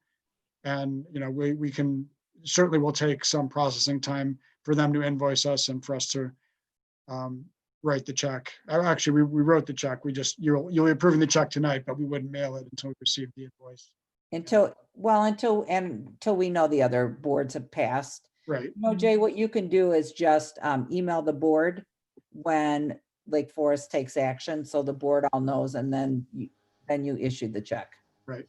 And, we can certainly will take some processing time for them to invoice us and for us to write the check. Actually, we wrote the check. You'll be approving the check tonight, but we wouldn't mail it until we receive the invoice. Until we know the other boards have passed. Right. Jay, what you can do is just email the board when Lake Forest takes action, so the board all knows, and then you issue the check. Right.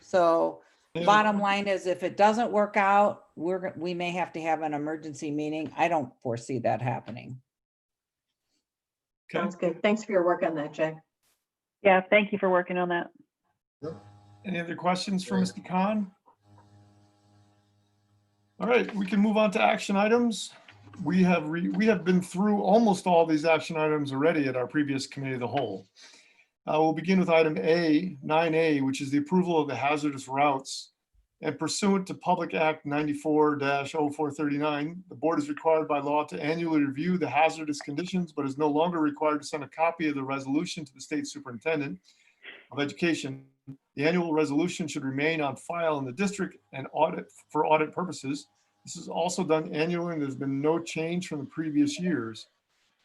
So bottom line is, if it doesn't work out, we may have to have an emergency meeting. I don't foresee that happening. Sounds good. Thanks for your work on that, Jay. Yeah, thank you for working on that. Any other questions for Mr. Khan? All right, we can move on to action items. We have been through almost all these action items already at our previous committee of the whole. We'll begin with item 9A, which is the approval of the hazardous routes. And pursuant to Public Act 94-0439, the board is required by law to annually review the hazardous conditions, but is no longer required to send a copy of the resolution to the state superintendent of education. The annual resolution should remain on file in the district and for audit purposes. This is also done annually, and there's been no change from the previous years.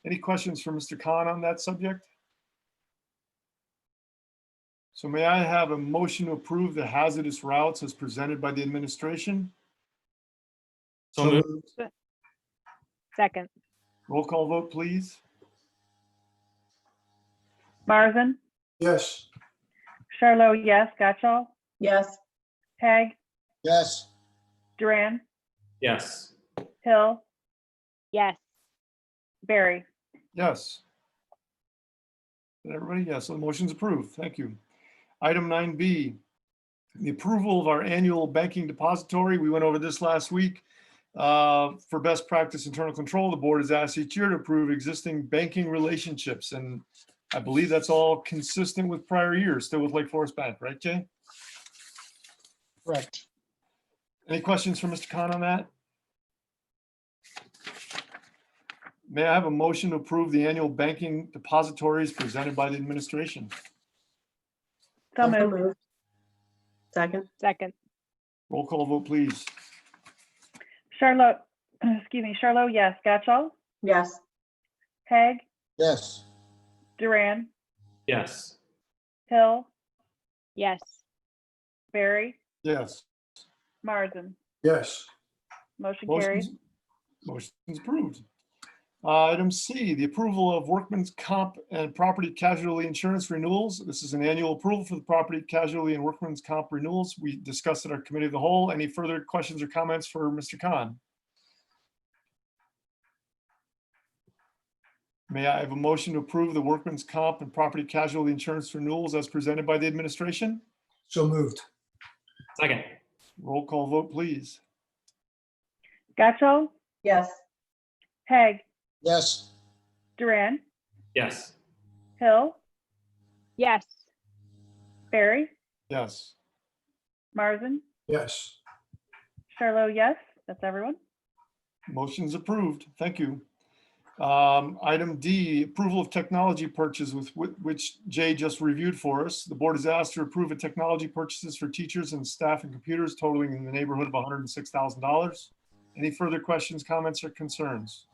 Any questions for Mr. Khan on that subject? So may I have a motion to approve the hazardous routes as presented by the administration? So moved. Second. Roll call vote, please. Marsden, Yes. Charlot, yes. Gotchall, Yes. Peg, Yes. Duran, Yes. Hill, Yes. Barry. Yes. Everybody, yes, so the motion's approved. Thank you. Item 9B, the approval of our annual banking depository. We went over this last week. For best practice internal control, the board is asked each year to approve existing banking relationships. And I believe that's all consistent with prior years, still with Lake Forest Bank, right, Jay? Correct. Any questions for Mr. Khan on that? May I have a motion to approve the annual banking depositories presented by the administration? So moved. Second. Second. Roll call vote, please. Charlot, Charlot, yes. Gotchall, Yes. Peg, Yes. Duran, Yes. Hill, Yes. Barry, Yes. Marsden. Yes. Motion carries. Motion's approved. Item C, the approval of workman's comp and property casualty insurance renewals. This is an annual approval for the property casualty and workman's comp renewals. We discussed at our committee of the whole. Any further questions or comments for Mr. Khan? May I have a motion to approve the workman's comp and property casualty insurance renewals as presented by the administration? So moved. Second. Roll call vote, please. Gotcho, Yes. Hague, Yes. Duran, Yes. Hill, Yes. Barry, Yes. Marsden, Yes. Charlo, yes. That's everyone. Motion's approved. Thank you. Item D, approval of technology purchase with which Jay just reviewed for us. The board is asked to approve a technology purchases for teachers and staff and computers totaling in the neighborhood of $106,000. Any further questions, comments, or concerns?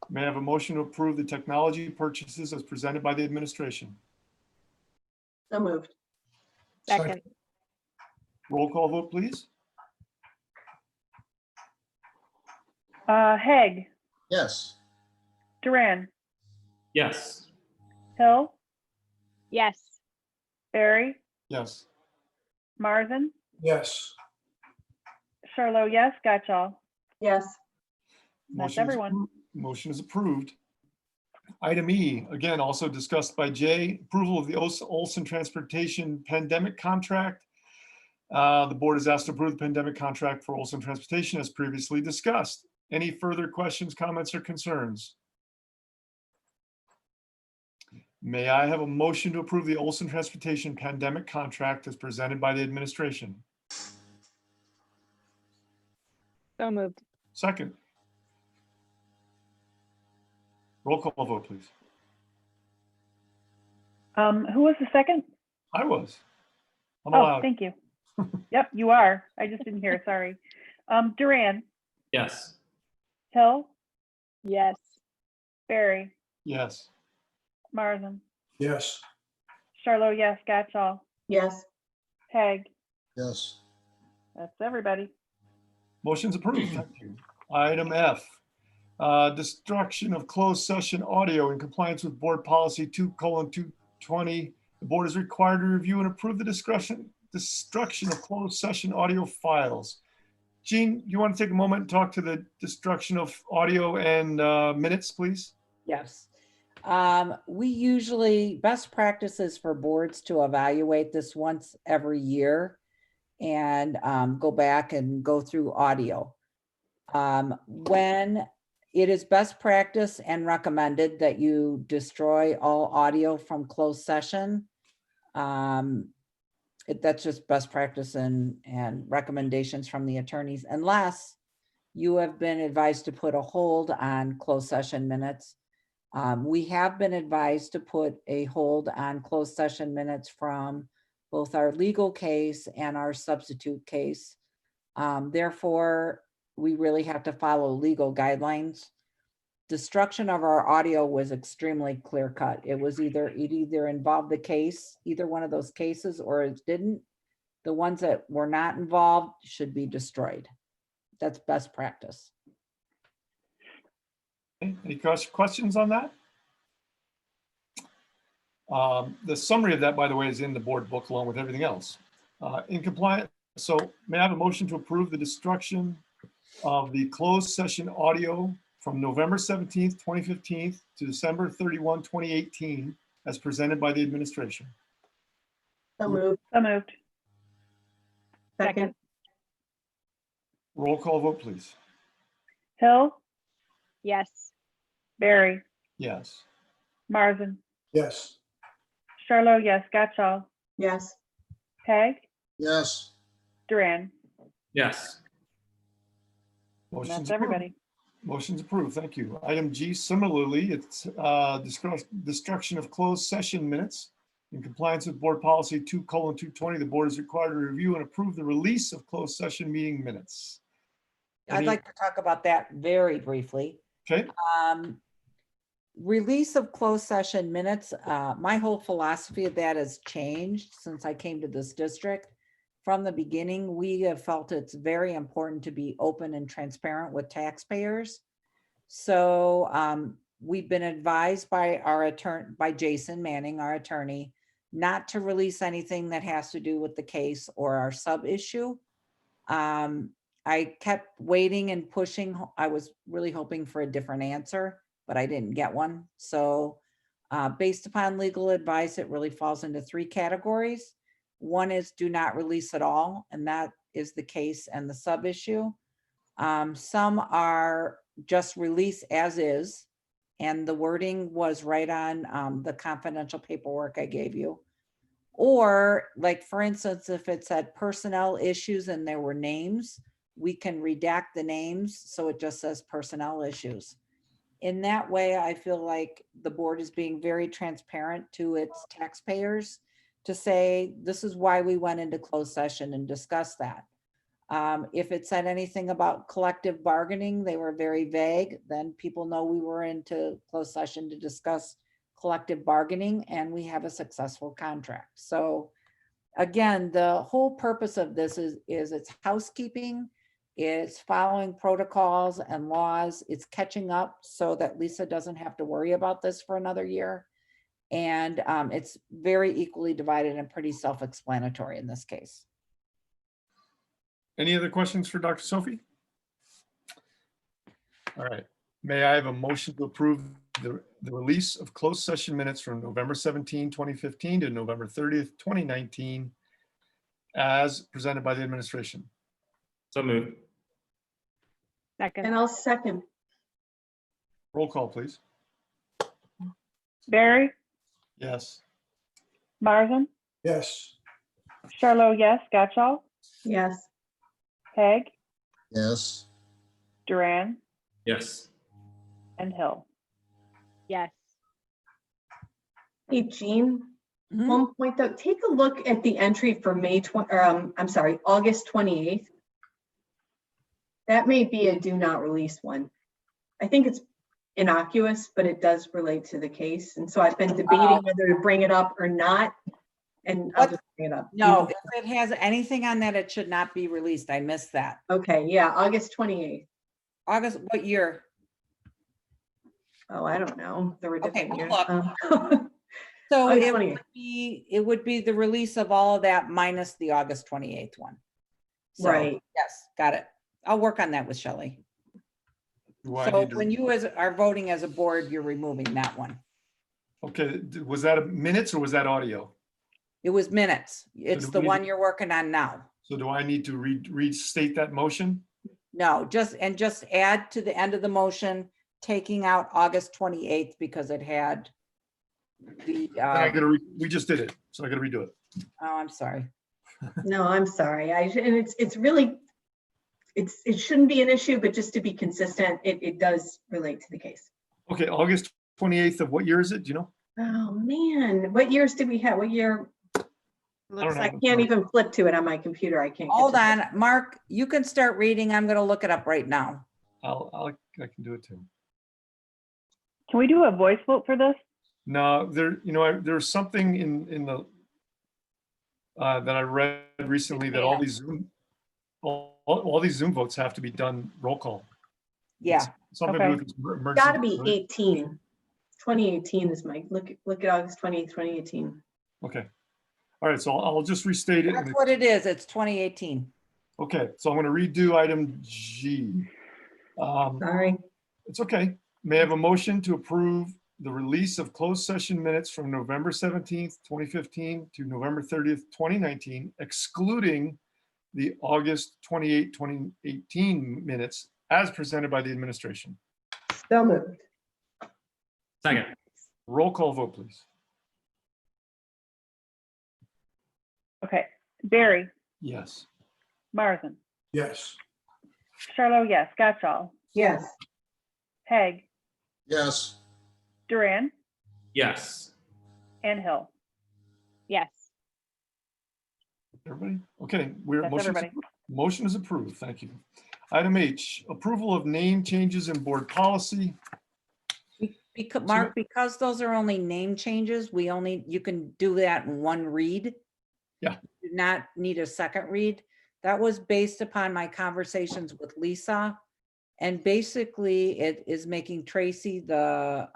May I have a motion to approve the technology purchases as presented by the administration? So moved. Second. Roll call vote, please. Hague, Yes. Duran, Yes. Hill, Yes. Barry, Yes. Marsden, Yes. Charlo, yes. Gotcha. Yes. That's Motion is everyone. approved. Motion is approved. Item E, again, also discussed by Jay, approval of the Olson Transportation pandemic contract. The board is asked to approve the pandemic contract for Olson Transportation as previously discussed. Any further questions, comments, or concerns? May I have a motion to approve the Olson Transportation pandemic contract as presented by the administration? So moved. Second. Roll call vote, please. Who was the second? I was. I'm Oh, allowed. thank you. Yep, you are. I just didn't hear. Sorry. Duran, Yes. Hill, Yes. Barry, Yes. Marsden, Yes. Charlo, yes. Gotcha. Yes. Hague, Yes. that's everybody. Motion's approved. Thank you. Item F, destruction of closed session audio in compliance with board policy 2:220. The board is required to review and approve the destruction of closed session audio files. Jean, you want to take a moment and talk to the destruction of audio and minutes, please? Yes. We usually, best practices for boards to evaluate this once every year and go back and go through audio. When it is best practice and recommended that you destroy all audio from closed session. That's just best practice and recommendations from the attorneys, unless you have been advised to put a hold on closed session minutes. We have been advised to put a hold on closed session minutes from both our legal case and our substitute case. Therefore, we really have to follow legal guidelines. Destruction of our audio was extremely clear cut. It either involved the case, either one of those cases, or it didn't. The ones that were not involved should be destroyed. That's best practice. Any questions on that? The summary of that, by the way, is in the board book along with everything else. In compliance, so may I have a motion to approve the destruction of the closed session audio from November 17th, 2015 to December 31, 2018, as presented by the administration? So moved. So moved. Second. Roll call vote, please. Hill, Yes. Barry, Yes. Marsden, Yes. Charlo, yes. Gotcha. Yes. Hague, Yes. Duran, Yes. Motion's that's approved. everybody. Motion's approved. Thank you. Item G, similarly, it's destruction of closed session minutes. In compliance with board policy 2:220, the board is required to review and approve the release of closed session meeting minutes. I'd like to talk about that very briefly. Okay. Release of closed session minutes. My whole philosophy of that has changed since I came to this district. from the beginning, we have felt it's very important to be open and transparent with taxpayers. So we've been advised by our attorney, by Jason Manning, our attorney, not to release anything that has to do with the case or our sub issue. I kept waiting and pushing. I was really hoping for a different answer, but I didn't get one. So based upon legal advice, it really falls into 3 categories. One is do not release at all, and that is the case and the sub issue. Some are just release as is, and the wording was right on the confidential paperwork I gave you. Or like, for instance, if it said personnel issues and there were names, we can redact the names so it just says personnel issues. In that way, I feel like the board is being very transparent to its taxpayers to say, this is why we went into closed session and discussed that. If it said anything about collective bargaining, they were very vague, then people know we were into closed session to discuss collective bargaining, and we have a successful contract. So again, the whole purpose of this is it's housekeeping, it's following protocols and laws, it's catching up so that Lisa doesn't have to worry about this for another year. And it's very equally divided and pretty self-explanatory in this case. Any other questions for Dr. Sophie? All right. May I have a motion to approve the release of closed session minutes from November 17, 2015 to November 30th, 2019 as presented by the administration? So moved. Second. And I'll second. Roll call, please. Barry, Yes. Marsden, Yes. Charlo, yes, Gotchall, Yes. Peg, Yes. Duran, Yes. and Hill. Yes. Hey, Jean, Mhm. one point though, take a look at the entry for I'm sorry, August 28th. That may be a do not release one. I think it's innocuous, but it does relate to the case. And so I've been debating whether to bring it up or not. And I'll just bring it up. No, if it has anything on that, it should not be released. I missed that. Okay, yeah, August 28th. August, what year? Oh, I don't know. There were Okay, different we'll years. So August it 28th. would be the release of all of that minus the August 28th one. So, Right. yes, got it. I'll work on that with Shelley. Do I So need to- when you are voting as a board, you're removing that one. Okay, was that a minutes or was that audio? It was minutes. It's do the we need one to- you're working on now. So do I need to restate that motion? No, just add to the end of the motion, taking out August 28th because it had the, We just did it, so I gotta redo it. oh, I'm sorry. No, I'm sorry. And it's really, it shouldn't be an issue, but just to be consistent, it does relate to the case. Okay, August 28th of what year is it? Do you know? Oh, man. What years did we have? What year? don't I know. can't even flip to it on my computer. I can't. get Hold to on, Mark, you can start reading. I'm gonna look it up right now. I can do it too. Can we do a voice vote for this? No, there's something in the that I read recently that all these Zoom votes have to be done roll call. Yeah. Something to do with emergency. Got to be 18. 2018 is my, look at August 28th, 2018. Okay. All right, so I'll just restate it. That's what it is. It's 2018. Okay, so I'm going to redo item G. Sorry. It's okay. May I have a motion to approve the release of closed session minutes from November 17th, 2015 to November 30th, 2019, excluding the August 28, 2018 minutes as presented by the administration. So moved. Second. Roll call vote, please. Okay, Barry, Yes. Marsden, Yes. Charlo, yes, Gotchall, Yes. Peg, Yes. Duran, Yes. and Hill. Yes. Everybody? Okay, That's everybody. motion is approved. Thank you. Item H, approval of name changes in board policy. Because, Mark, because those are only name changes, you can do that in one read. Yeah. do not need a second read. That was based upon my conversations with Lisa. And basically it is making Tracy the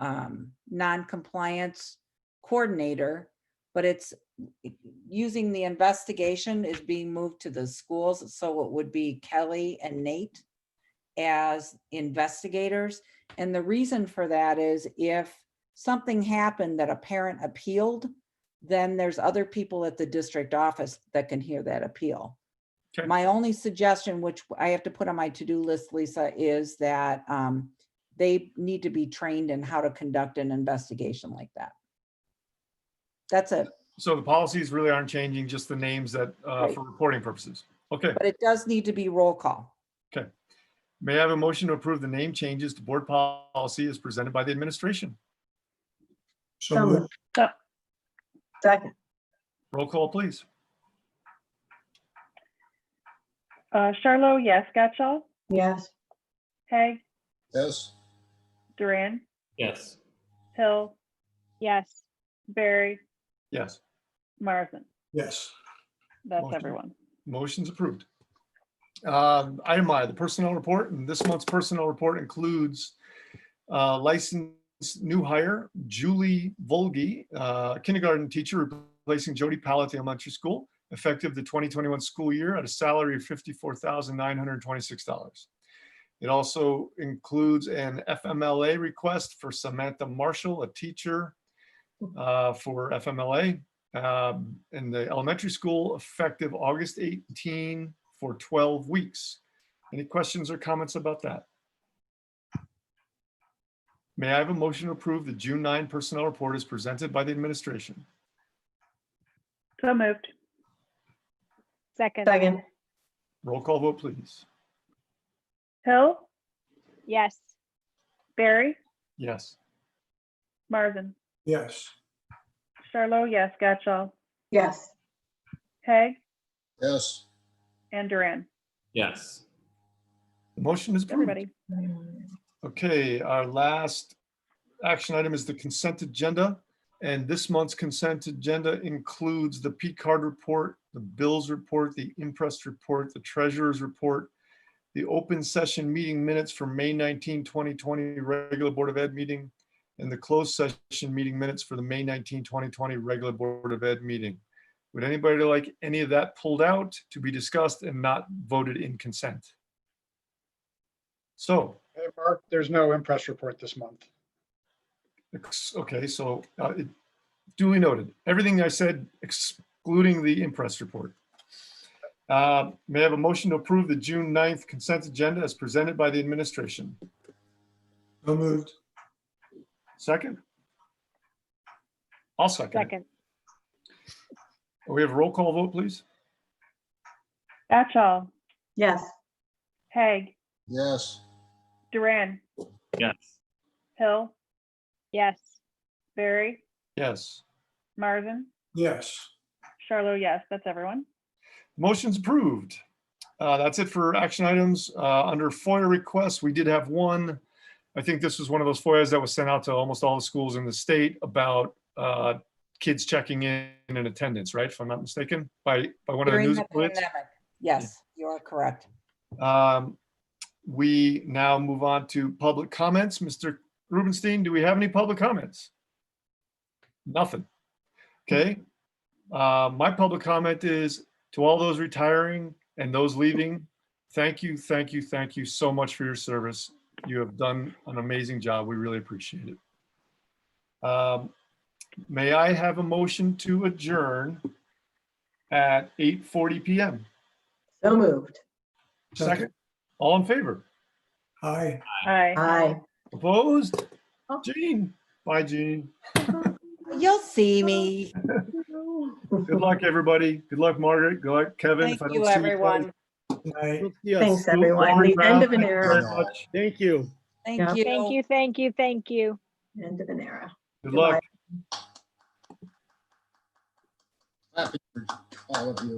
non-compliance coordinator, but it's using the investigation is being moved to the schools. So it would be Kelly and Nate as investigators. And the reason for that is if something happened that a parent appealed, then there's other people at the district office that can hear that appeal. Okay. My only suggestion, which I have to put on my to-do list, Lisa, is that they need to be trained in how to conduct an investigation like that. That's it. So the policies really aren't changing, just the names that Right. for reporting purposes. Okay. But it does need to be roll call. Okay. May I have a motion to approve the name changes to board policy as presented by the administration? So moved. Second. Roll call, please. Charlo, yes. Gotchall, Yes. Hague, Yes, Duran, Yes. Hill, Yes. Barry, Yes. Marsden. Yes. That's Motion. everyone. Motion's approved. Item I, the personnel report, and this month's personnel report includes licensed new hire, Julie Volge, kindergarten teacher replacing Jody Powell at the elementary school, effective the 2021 school year at a salary of $54,926. It also includes an FMLA request for Samantha Marshall, a teacher for FMLA in the elementary school, effective August 18 for 12 weeks. Any questions or comments about that? May I have a motion to approve the June 9 personnel report as presented by the administration? So moved. Second. Second. Roll call vote, please. Hill, Yes. Barry, Yes. Marsden. Yes. Charlo, yes. Gotchall, Yes. Hague, yes, and Duran. Yes. The motion is approved. Everybody. Okay, our last action item is the consent agenda. And this month's consent agenda includes the P card report, the bills report, the impressed report, the treasurer's report, the open session meeting minutes for May 19, 2020 regular Board of Ed meeting, and the closed session meeting minutes for the May 19, 2020 regular Board of Ed meeting. Would anybody like any of that pulled out to be discussed and not voted in consent? So, Hey, Mark, there's no impress report this month. okay, so duly noted. Everything I said excluding the impress report. May I have a motion to approve the June 9th consent agenda as presented by the administration? So moved. Second? I'll second. it. Second. We have a roll call vote, please. Gotchall, Yes. Hague, yes, Duran, Yes. Hill, Yes. Barry, Yes. Marsden. Yes. Charlo, yes. That's everyone. Motion's approved. That's it for action items. Under FOIA requests, we did have one. I think this was one of those FOIAs that was sent out to almost all the schools in the state about kids checking in attendance, right? If I'm not mistaken, by one of the During news the outlets. pandemic. Yes, you are correct. We now move on to public comments. Mr. Rubenstein, do we have any public comments? Nothing. Okay. My public comment is to all those retiring and those leaving, thank you, thank you, thank you so much for your service. You have done an amazing job. We really appreciate it. May I have a motion to adjourn at 8:40 p.m.? So moved. Second. All in favor? Aye. Aye. Aye. Opposed? Jean. Bye, Jean. You'll see me. Good luck, everybody. Good luck, Margaret. Good luck, Kevin. Thank If I don't you, see everyone. Aye. Yes. Thanks, everyone. Laurie The end of Brown, an thank you very era. much. Thank you. Thank Yeah. you. Thank you. Thank you. Thank you. End of an era. Good luck. happy for all of you.